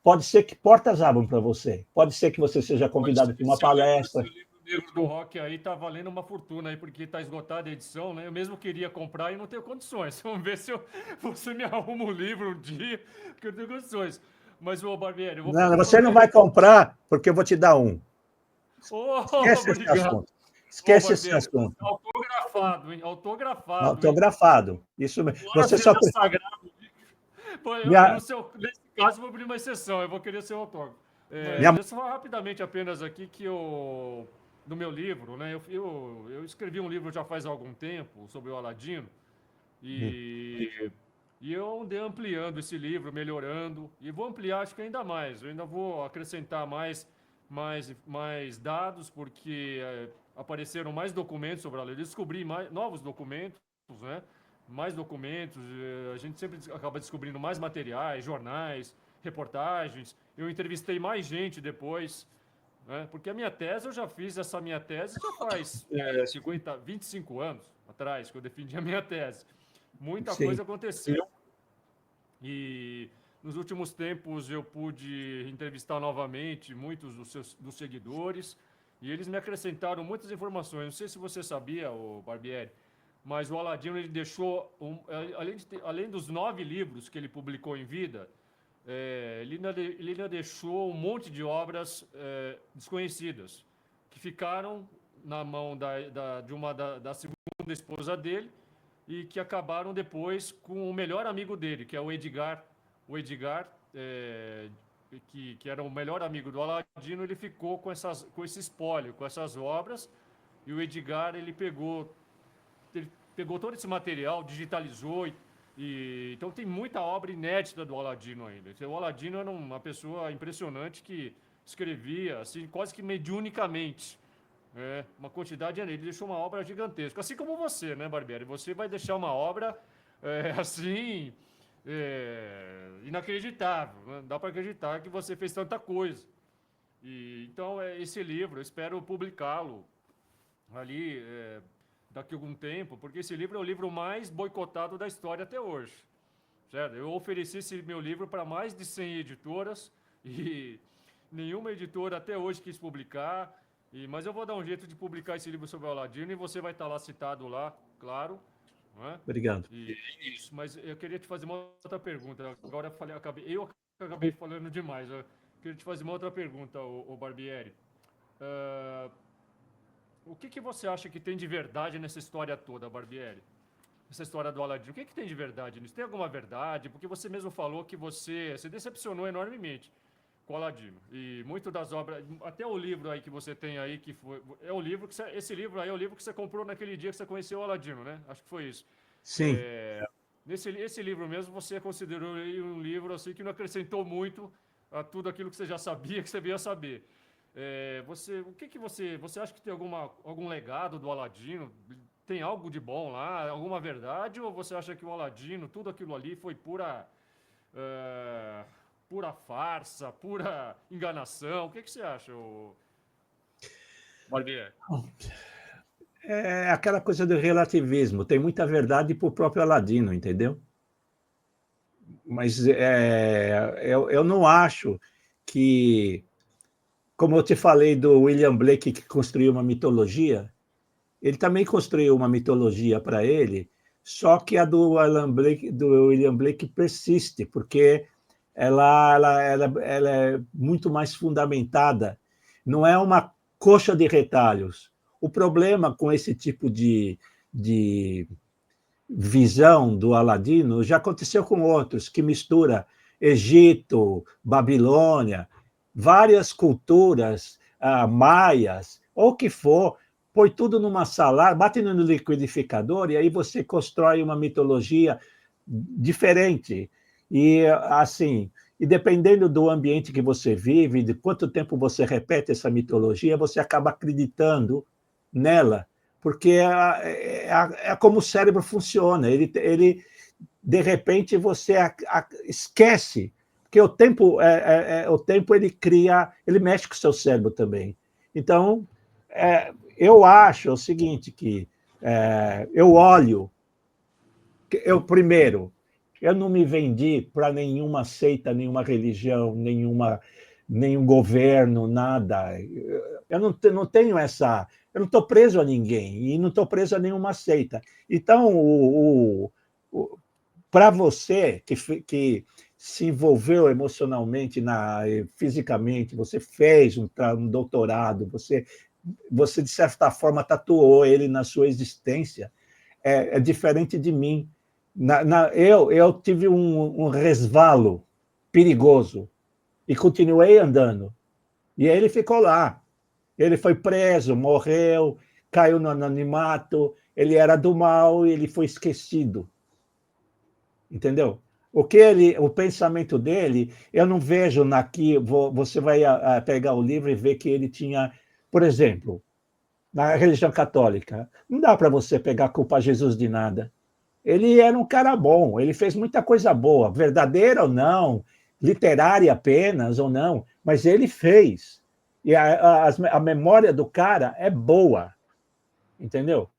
pode ser que portas abram para você, pode ser que você seja convidado para uma palestra. Esse livro do rock aí tá valendo uma fortuna aí, porque tá esgotada a edição, né? Eu mesmo queria comprar e não tenho condições. Vamos ver se você me arruma um livro um dia, que eu tenho condições. Mas, Barbieri, Não, você não vai comprar, porque eu vou te dar um. Esquece esse assunto. Esquece esse assunto. Autografado, hein? Autografado. Autografado. Isso mesmo. Você só. Sagrado. Nesse caso, eu vou abrir uma exceção. Eu vou querer ser autógrafo. Deixa eu falar rapidamente apenas aqui que no meu livro, né? Eu escrevi um livro já faz algum tempo sobre o Aladino. E eu andei ampliando esse livro, melhorando. E vou ampliar, acho que ainda mais. Eu ainda vou acrescentar mais dados, porque apareceram mais documentos sobre a lei. Eu descobri novos documentos, né? Mais documentos. A gente sempre acaba descobrindo mais materiais, jornais. reportagens, eu entrevistei mais gente depois, né? Porque a minha tese, eu já fiz essa minha tese já faz 25 anos atrás, que eu defendi a minha tese. Muita Sim. coisa aconteceu. E nos últimos tempos eu pude entrevistar novamente muitos dos seguidores e eles me acrescentaram muitas informações. Não sei se você sabia, o Barbieri, mas o Aladino ele deixou, além dos 9 livros que ele publicou em vida, ele ainda deixou um monte de obras desconhecidas que ficaram na mão da segunda esposa dele e que acabaram depois com o melhor amigo dele, que é o Edgar. O Edgar, que era o melhor amigo do Aladino, ele ficou com esse espólio, com essas obras, e o Edgar ele pegou todo esse material, digitalizou então tem muita obra inédita do Aladino ainda. O Aladino era uma pessoa impressionante que escrevia assim quase que mediunicamente. Uma quantidade, ele deixou uma obra gigantesca, assim como você, né, Barbieri? Você vai deixar uma obra assim inacreditável, né? Dá para acreditar que você fez tanta coisa. Então esse livro, eu espero publicá-lo ali daqui a algum tempo, porque esse livro é o livro mais boicotado da história até hoje. Certo? Eu ofereci esse meu livro para mais de 100 editoras e nenhuma editora até hoje quis publicar. Mas eu vou dar um jeito de publicar esse livro sobre o Aladino e você vai estar lá citado lá, claro. Não é? Obrigado. Isso, mas eu queria te fazer uma outra pergunta. Agora eu acabei falando demais. Eu queria te fazer uma outra pergunta, o Barbieri. O que você acha que tem de verdade nessa história toda, Barbieri? Essa história do Aladino. O que tem de verdade nisso? Tem alguma verdade? Porque você mesmo falou que você se decepcionou enormemente com o Aladino. E muito das obras, até o livro aí que você tem aí, que foi, esse livro aí é o livro que você comprou naquele dia que você conheceu o Aladino, né? Acho que foi isso. Sim. Esse livro mesmo, você considerou um livro assim que não acrescentou muito a tudo aquilo que você já sabia, que você veio a saber. Você acha que tem algum legado do Aladino? Tem algo de bom lá, alguma verdade? Ou você acha que o Aladino, tudo aquilo ali foi pura farsa, pura enganação? O que você acha, Barbieri? É aquela coisa do relativismo. Tem muita verdade para o próprio Aladino, entendeu? Mas eu não acho que, como eu te falei do William Blake, que construiu uma mitologia, ele também construiu uma mitologia para ele, só que a do William Blake persiste, porque ela é muito mais fundamentada. Não é uma coxa de retalhos. O problema com esse tipo de visão do Aladino já aconteceu com outros, que mistura Egito, Babilônia, várias culturas, maias, ou o que for, põe tudo numa salada, bate no liquidificador e aí você constrói uma mitologia diferente. E assim, e dependendo do ambiente que você vive, de quanto tempo você repete essa mitologia, você acaba acreditando nela, porque é como o cérebro funciona. Ele de repente, você esquece, porque o tempo ele cria, ele mexe com o seu cérebro também. Então, eu acho o seguinte, que eu olho, primeiro, eu não me vendi para nenhuma seita, nenhuma religião, nenhum governo, nada. Eu não tenho essa... Eu não estou preso a ninguém e não estou preso a nenhuma seita. Então, para você que se envolveu emocionalmente, fisicamente, você fez um doutorado, você, de certa forma, tatuou ele na sua existência, é diferente de mim. Eu tive um resvalo perigoso e continuei andando. E aí ele ficou lá. Ele foi preso, morreu, caiu no anonimato, ele era do mal e ele foi esquecido. Entendeu? O pensamento dele, eu não vejo você vai pegar o livro e ver que ele tinha, por exemplo, na religião católica, não dá para você pegar a culpa a Jesus de nada. Ele era um cara bom, ele fez muita coisa boa, verdadeira ou não, literária apenas ou não, mas ele fez. E a memória do cara é boa, entendeu?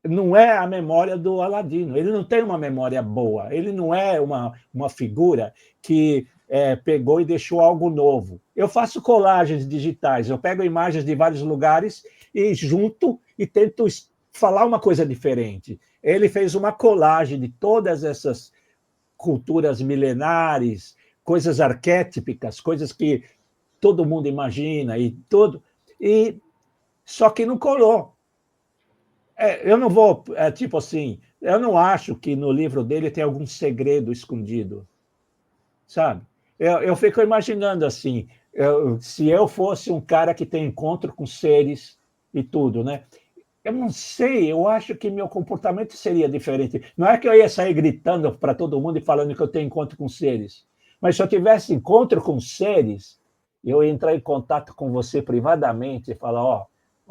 Não é a memória do Aladino. Ele não tem uma memória boa. Ele não é uma figura que pegou e deixou algo novo. Eu faço colagens digitais. Eu pego imagens de vários lugares e junto e tento falar uma coisa diferente. Ele fez uma colagem de todas essas culturas milenares, coisas arquétipicas, coisas que todo mundo imagina e só que não colou. Eu não vou, tipo assim, eu não acho que no livro dele tem algum segredo escondido, sabe? Eu fico imaginando assim, se eu fosse um cara que tem encontro com seres e tudo, né? Eu não sei, eu acho que meu comportamento seria diferente. Não é que eu ia sair gritando para todo mundo e falando que eu tenho encontro com seres, mas se eu tivesse encontro com seres, eu ia entrar em contato com você privadamente e falar, ó,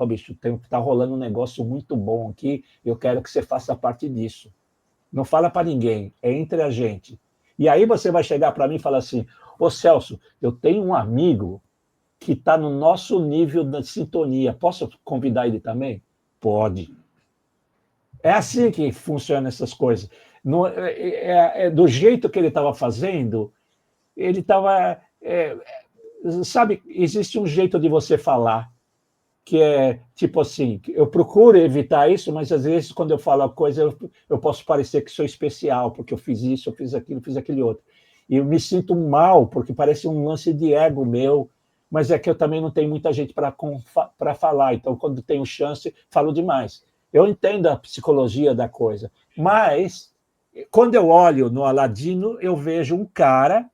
bicho, tá rolando um negócio muito bom aqui, eu quero que você faça parte disso. Não fala para ninguém, é entre a gente. E aí você vai chegar para mim e falar assim, ô Celso, eu tenho um amigo que está no nosso nível de sintonia, posso convidar ele também? Pode. É assim que funcionam essas coisas. Do jeito que ele estava fazendo, ele estava... sabe, existe um jeito de você falar, que é tipo assim, eu procuro evitar isso, mas às vezes quando eu falo a coisa, eu posso parecer que sou especial, porque eu fiz isso, eu fiz aquilo, fiz aquele outro. E eu me sinto mal, porque parece um lance de ego meu, mas é que eu também não tenho muita gente para falar, então quando tenho chance, falo demais. Eu entendo a psicologia da coisa, mas quando eu olho no Aladino, eu vejo um cara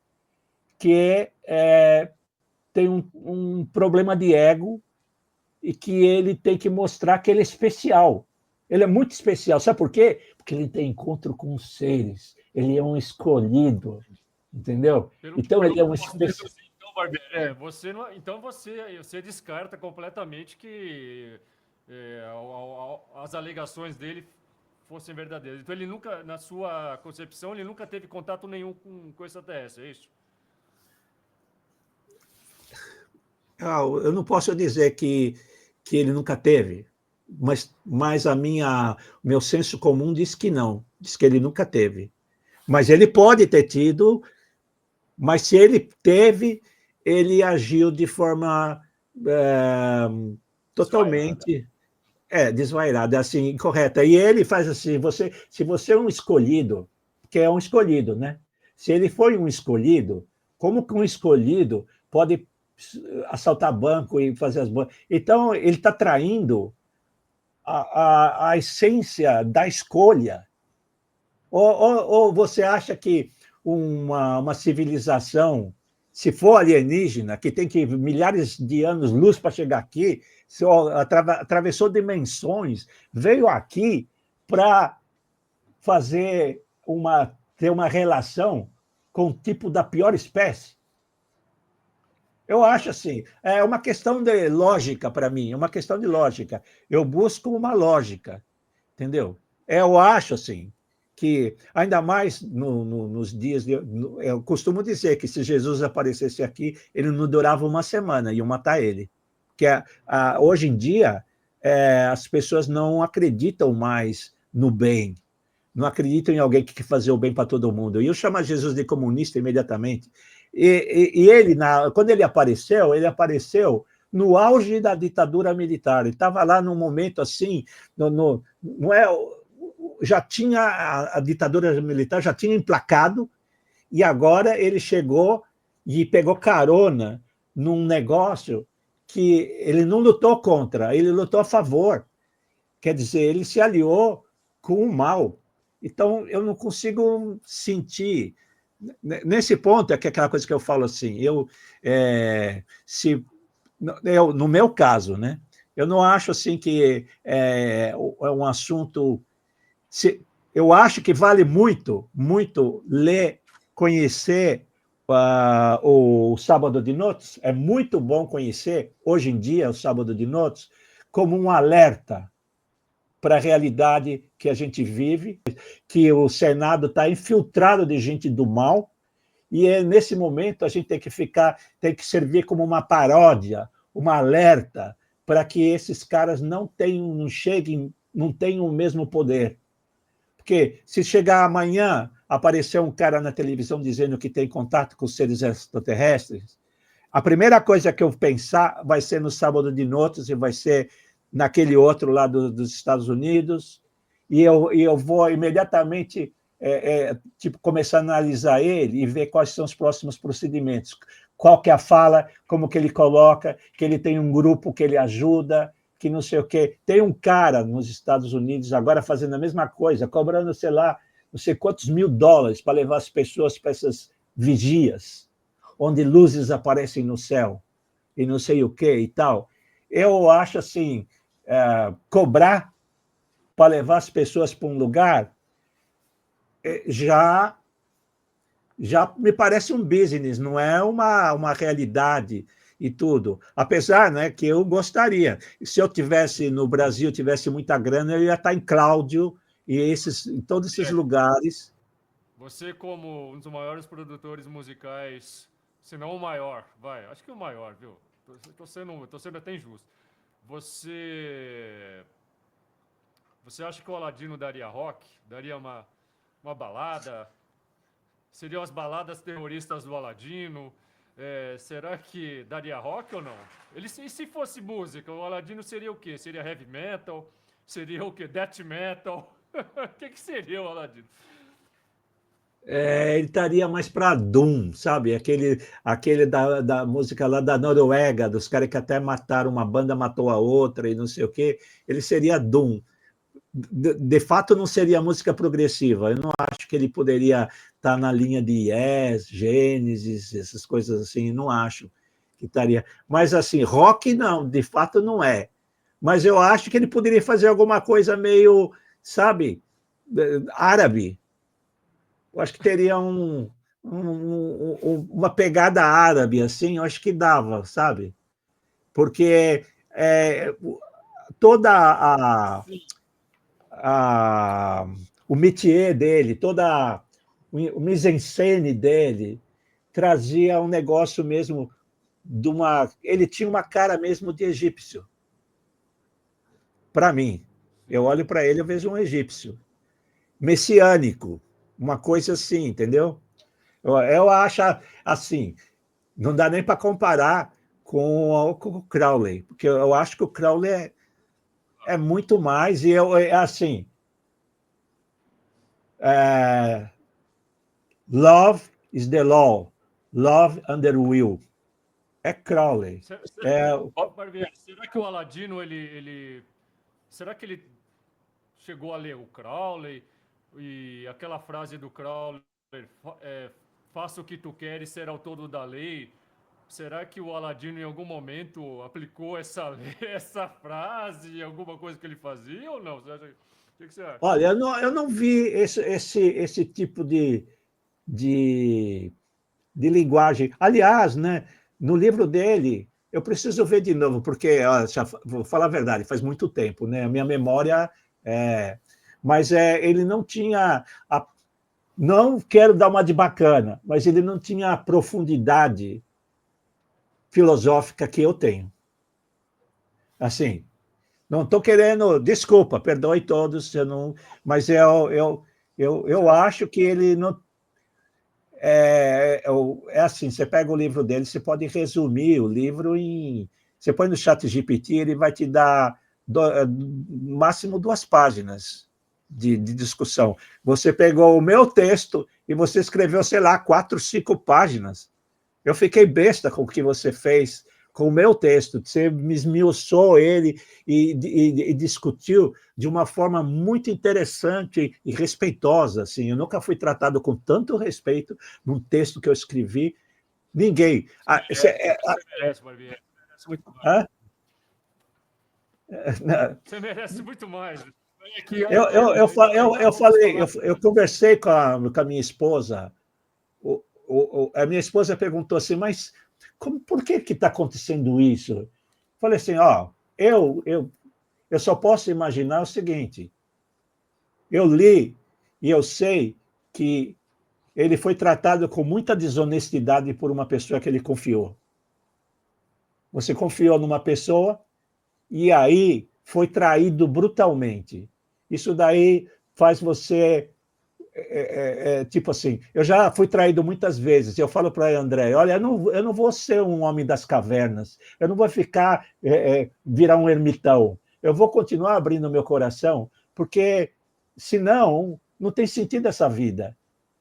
que tem um problema de ego e que ele tem que mostrar que ele é especial. Ele é muito especial. Sabe por quê? Porque ele tem encontro com os seres. Ele é um escolhido, entendeu? Então ele é um especial. Então, Barbieri, você descarta completamente que as alegações dele fossem verdadeiras. Então ele nunca, na sua concepção, ele nunca teve contato nenhum com extraterrestre, é isso? Eu não posso dizer que ele nunca teve, mas meu senso comum diz que não, diz que ele nunca teve. Mas ele pode ter tido, mas se ele teve, ele agiu de forma totalmente desvairada, assim, incorreta. E ele faz assim, se você é um escolhido, que é um escolhido, né? Se ele foi um escolhido, como que um escolhido pode assaltar banco e fazer as bancas? Então, ele está traindo a essência da escolha. Ou você acha que uma civilização, se for alienígena, que tem que milhares de anos-luz para chegar aqui, atravessou dimensões, veio aqui para ter uma relação com o tipo da pior espécie? Eu acho assim, é uma questão de lógica para mim, é uma questão de lógica. Eu busco uma lógica, entendeu? Eu acho assim, que ainda mais nos dias... eu costumo dizer que se Jesus aparecesse aqui, ele não durava uma semana, iam matar ele. Porque hoje em dia, as pessoas não acreditam mais no bem, não acreditam em alguém que quer fazer o bem para todo mundo. E eu chamo Jesus de comunista imediatamente. E ele, quando ele apareceu no auge da ditadura militar. Ele estava lá num momento assim, não é, já tinha a ditadura militar já tinha emplacado, e agora ele chegou e pegou carona num negócio que ele não lutou contra, ele lutou a favor. Quer dizer, ele se aliou com o mal. Então, eu não consigo sentir... Nesse ponto, é que aquela coisa que eu falo assim, no meu caso, né, eu não acho assim que é um assunto... eu acho que vale muito, muito ler, conhecer o Sábado de Notes. É muito bom conhecer, hoje em dia, o Sábado de Notes, como um alerta para a realidade que a gente vive, que o Senado está infiltrado de gente do mal E nesse momento a gente tem que servir como uma paródia, uma alerta, para que esses caras não cheguem, não tenham o mesmo poder. Porque se chegar amanhã, aparecer um cara na televisão dizendo que tem contato com os seres extraterrestres, a primeira coisa que eu pensar vai ser no Sábado de Noites e vai ser naquele outro lá dos Estados Unidos, e eu vou imediatamente tipo, começar a analisar ele e ver quais são os próximos procedimentos. Qual que é a fala, como que ele coloca, que ele tem um grupo que ele ajuda, que não sei o quê. Tem um cara nos Estados Unidos agora fazendo a mesma coisa, cobrando, sei lá, não sei quantos $1.000 para levar as pessoas para essas vigias, onde luzes aparecem no céu, e não sei o quê e tal. Eu acho assim, cobrar para levar as pessoas para um lugar já me parece um business, não é uma realidade e tudo. Apesar, né, que eu gostaria. Se eu tivesse no Brasil, tivesse muita grana, eu ia estar em Cláudio e em todos esses lugares. Você, como um dos maiores produtores musicais, se não o maior, vai, acho que o maior, viu? Tô sendo até injusto. Você acha que o Aladino daria rock? Daria uma balada? Seriam as baladas terroristas do Aladino? Será que daria rock ou não? E se fosse música, o Aladino seria o quê? Seria heavy metal? Seria o quê? Death metal? O que seria o Aladino? Ele estaria mais para Doom, sabe? Aquele da música lá da Noruega, dos caras que até mataram uma banda, matou a outra e não sei o quê. Ele seria Doom. De fato, não seria música progressiva. Eu não acho que ele poderia estar na linha de Yes, Gênesis, essas coisas assim. Não acho que estaria. Mas, assim, rock não, de fato não é. Mas eu acho que ele poderia fazer alguma coisa meio, sabe, árabe. Eu acho que teria uma pegada árabe, assim, eu acho que dava, sabe? Porque toda o métier dele, toda o mise-en-scène dele trazia um negócio mesmo de uma... Ele tinha uma cara mesmo de egípcio. Para mim. Eu olho para ele e vejo um egípcio. Messiânico. Uma coisa assim, entendeu? Eu acho assim, não dá nem para comparar com o Crowley, porque eu acho que o Crowley é muito mais, e assim, love is the law, love under will. É Crowley. Será que o Aladino, será que ele chegou a ler o Crowley? E aquela frase do Crowley, faça o que tu queres, será o todo da lei. Será que o Aladino em algum momento aplicou essa frase em alguma coisa que ele fazia ou não? O que você acha? Olha, eu não vi esse tipo de linguagem. Aliás, né, no livro dele, eu preciso ver de novo, porque, vou falar a verdade, faz muito tempo, né? A minha memória mas ele não tinha. Não quero dar uma de bacana, mas ele não tinha a profundidade filosófica que eu tenho. Assim, não estou querendo. Desculpa, perdoe todos, mas eu acho que ele não. Assim, você pega o livro dele, você pode resumir o livro em. Você põe no chat GPT, ele vai te dar no máximo 2 páginas de discussão. Você pegou o meu texto e você escreveu, sei lá, 4, 5 páginas. Eu fiquei besta com o que você fez com o meu texto. Você me esmiuçou ele e discutiu de uma forma muito interessante e respeitosa. Assim. Eu nunca fui tratado com tanto respeito num texto que eu escrevi. Ninguém. Você merece, Barbieri. Você merece muito mais. Eu conversei com a minha esposa. A minha esposa perguntou assim, mas por que está acontecendo isso? Falei assim, eu só posso imaginar o seguinte, eu li e eu sei que ele foi tratado com muita desonestidade por uma pessoa que ele confiou. Você confiou numa pessoa e aí foi traído brutalmente. Isso daí faz você tipo assim, eu já fui traído muitas vezes. Eu falo para André, olha, eu não vou ser um homem das cavernas, eu não vou ficar virar um ermitão. Eu vou continuar abrindo meu coração, porque senão não tem sentido essa vida.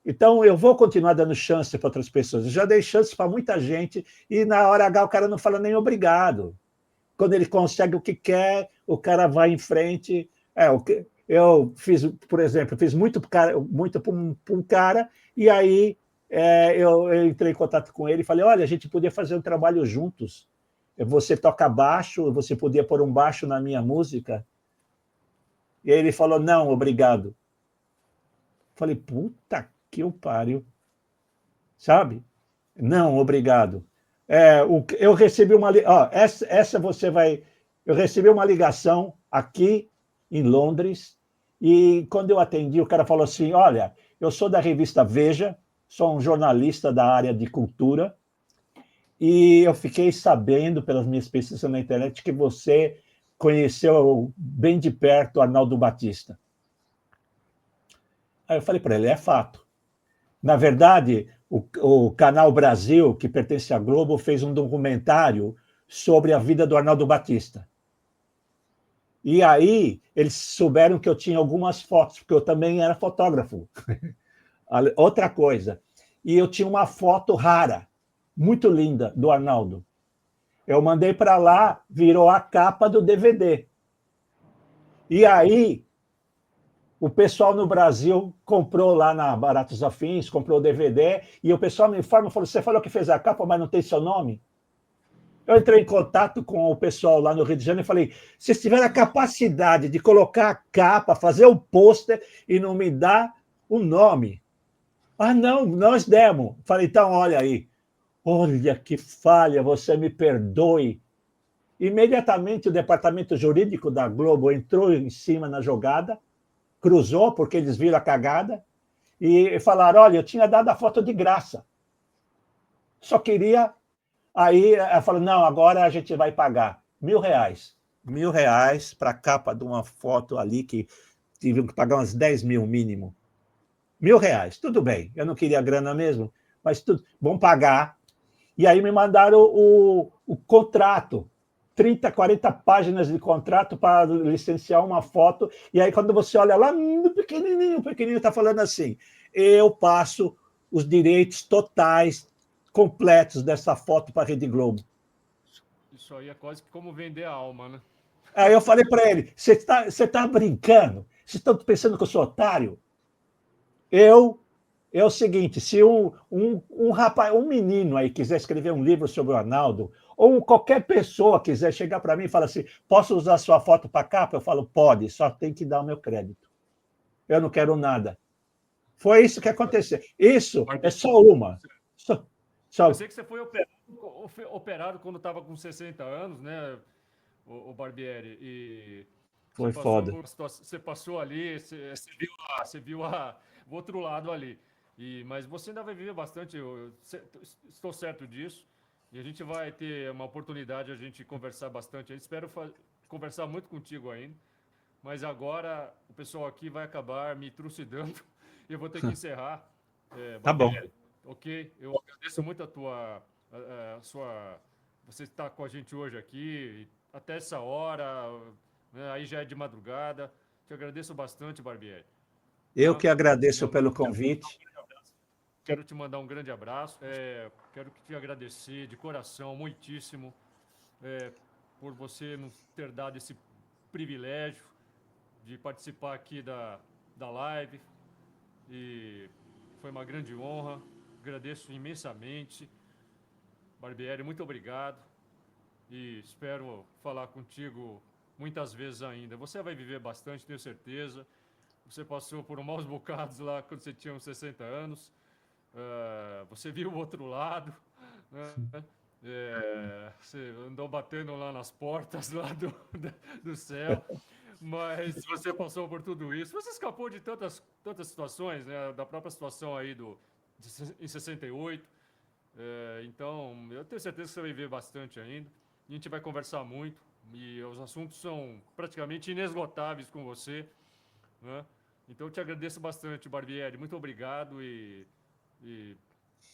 Então eu vou continuar dando chance para outras pessoas. Eu já dei chance para muita gente e na hora H o cara não fala nem obrigado. Quando ele consegue o que quer, o cara vai em frente. Eu fiz, por exemplo, fiz muito para um cara, e aí eu entrei em contato com ele e falei: olha, a gente podia fazer um trabalho juntos. Você toca baixo, você podia pôr um baixo na minha música. E aí ele falou: não, obrigado. Falei: puta que o pariu. Sabe? Não, obrigado. Eu recebi uma. Ó, essa você vai. Eu recebi uma ligação aqui em Londres, e quando eu atendi, o cara falou assim: olha, eu sou da revista Veja, sou um jornalista da área de cultura, e eu fiquei sabendo, pelas minhas pesquisas na internet, que você conheceu bem de perto o Arnaldo Batista. Aí eu falei para ele: é fato. Na verdade, o Canal Brasil, que pertence à Globo, fez um documentário sobre a vida do Arnaldo Batista. E aí eles souberam que eu tinha algumas fotos, porque eu também era fotógrafo. Outra coisa. E eu tinha uma foto rara, muito linda, do Arnaldo. Eu mandei para lá, virou a capa do DVD. E aí o pessoal no Brasil comprou lá na Baratos Afins, comprou o DVD, e o pessoal me informa, falou: você falou que fez a capa, mas não tem seu nome? Eu entrei em contato com o pessoal lá no Rio de Janeiro e falei: vocês tiveram a capacidade de colocar a capa, fazer o pôster e não me dar o nome. Ah, não, nós demos. Falei: então, olha aí. Olha que falha, você me perdoe. Imediatamente o departamento jurídico da Globo entrou em cima na jogada, cruzou, porque eles viram a cagada, e falaram: olha, eu tinha dado a foto de graça. Só queria. Aí ela falou: não, agora a gente vai pagar R$ 1.000. R$ 1.000 para a capa de uma foto ali que tive que pagar uns 10 mil mínimo. R$ 1.000, tudo bem. Eu não queria grana mesmo, mas tudo, vão pagar. E aí me mandaram o contrato. 30, 40 páginas de contrato para licenciar uma foto. E aí, quando você olha lá, pequenininho, está falando assim: eu passo os direitos totais, completos dessa foto para a Rede Globo. Isso aí é quase que como vender a alma, né? Aí eu falei para ele: você tá brincando? Vocês estão pensando que eu sou otário? É o seguinte: se um rapaz, um menino aí quiser escrever um livro sobre o Arnaldo, ou qualquer pessoa quiser chegar para mim e falar assim: posso usar sua foto para capa? Eu falo: pode, só tem que dar o meu crédito. Eu não quero nada. Foi isso que aconteceu. Isso é só uma. Eu Só. sei que você foi operado quando estava com 60 anos, né, o Barbieri? E Foi foda. você passou ali, você viu o outro lado ali. Mas você ainda vai viver bastante, estou certo disso. E a gente vai ter uma oportunidade de a gente conversar bastante. Eu espero conversar muito contigo ainda. Mas agora o pessoal aqui vai acabar me trucidando e eu vou ter que encerrar. Tá bom. Barbieri, ok? Eu agradeço muito a sua. Você estar com a gente hoje aqui, até essa hora, né, aí já é de madrugada. Te agradeço bastante, Barbieri. Eu Tá? que agradeço pelo convite. Quero te mandar um grande abraço. Quero te agradecer de coração, muitíssimo, por você nos ter dado esse privilégio de participar aqui da live. E foi uma grande honra. Agradeço imensamente. Barbieri, muito obrigado. E espero falar contigo muitas vezes ainda. Você vai viver bastante, tenho certeza. Você passou por maus bocados lá quando você tinha uns 60 anos. Você viu o outro lado, né? Você andou batendo lá nas portas lá do céu, mas você passou por tudo isso. Você escapou de tantas situações, né? Da própria situação aí em 68. Então, eu tenho certeza que você vai ver bastante ainda. A gente vai conversar muito e os assuntos são praticamente inesgotáveis com você, né? Então, eu te agradeço bastante, Barbieri. Muito obrigado e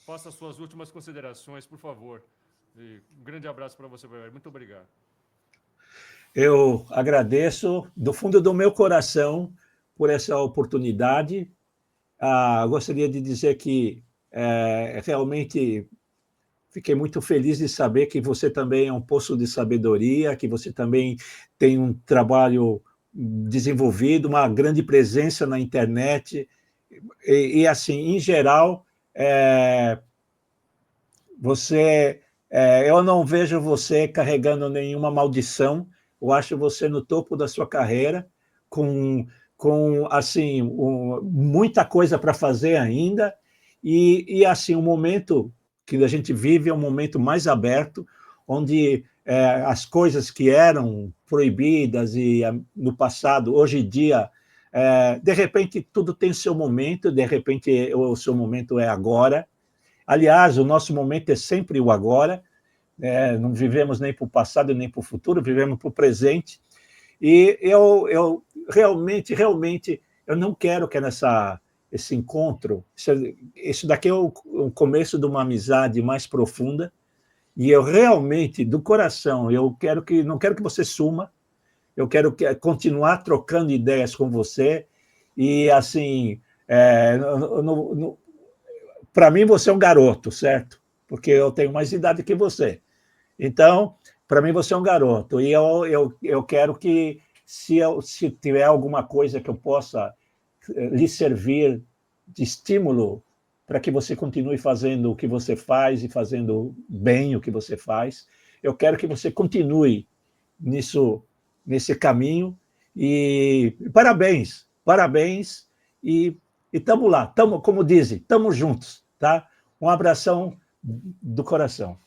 faça as suas últimas considerações, por favor. E um grande abraço para você, Barbieri. Muito obrigado. Eu agradeço do fundo do meu coração por essa oportunidade. Gostaria de dizer que realmente fiquei muito feliz de saber que você também é um poço de sabedoria, que você também tem um trabalho desenvolvido, uma grande presença na internet. Assim, em geral, eu não vejo você carregando nenhuma maldição. Eu acho você no topo da sua carreira, com assim, muita coisa para fazer ainda, assim, o momento que a gente vive é um momento mais aberto, onde as coisas que eram proibidas no passado, hoje em dia, de repente tudo tem seu momento, de repente o seu momento é agora. Aliás, o nosso momento é sempre o agora, não vivemos nem para o passado nem para o futuro, vivemos para o presente. E eu realmente, eu não quero que esse encontro, isso daqui é o começo de uma amizade mais profunda, e eu realmente, do coração, não quero que você suma, eu quero continuar trocando ideias com você, e assim, para mim você é um garoto, certo? Porque eu tenho mais idade que você. Então, para mim você é um garoto, e eu quero que, se tiver alguma coisa que eu possa lhe servir de estímulo para que você continue fazendo o que você faz e fazendo bem o que você faz, eu quero que você continue nesse caminho, e parabéns, e estamos lá, como dizem, estamos juntos, tá? Um abração do coração.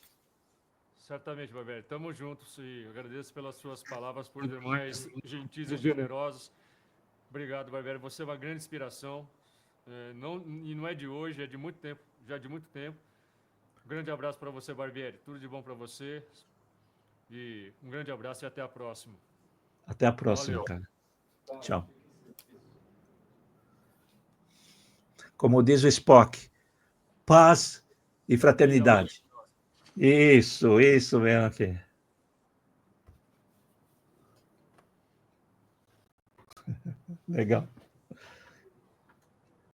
Certamente, Barbieri. Tamo juntos e agradeço pelas suas palavras, por demais gentis e generosas. Obrigado, Barbieri. Você é uma grande inspiração. E não é de hoje, é de muito tempo, já de muito tempo. Um grande abraço para você, Barbieri. Tudo de bom para você. E um grande abraço e até a próxima. Até a próxima, Valeu. cara. Tchau. Como diz o Spock, paz e fraternidade. Isso mesmo aqui. Legal.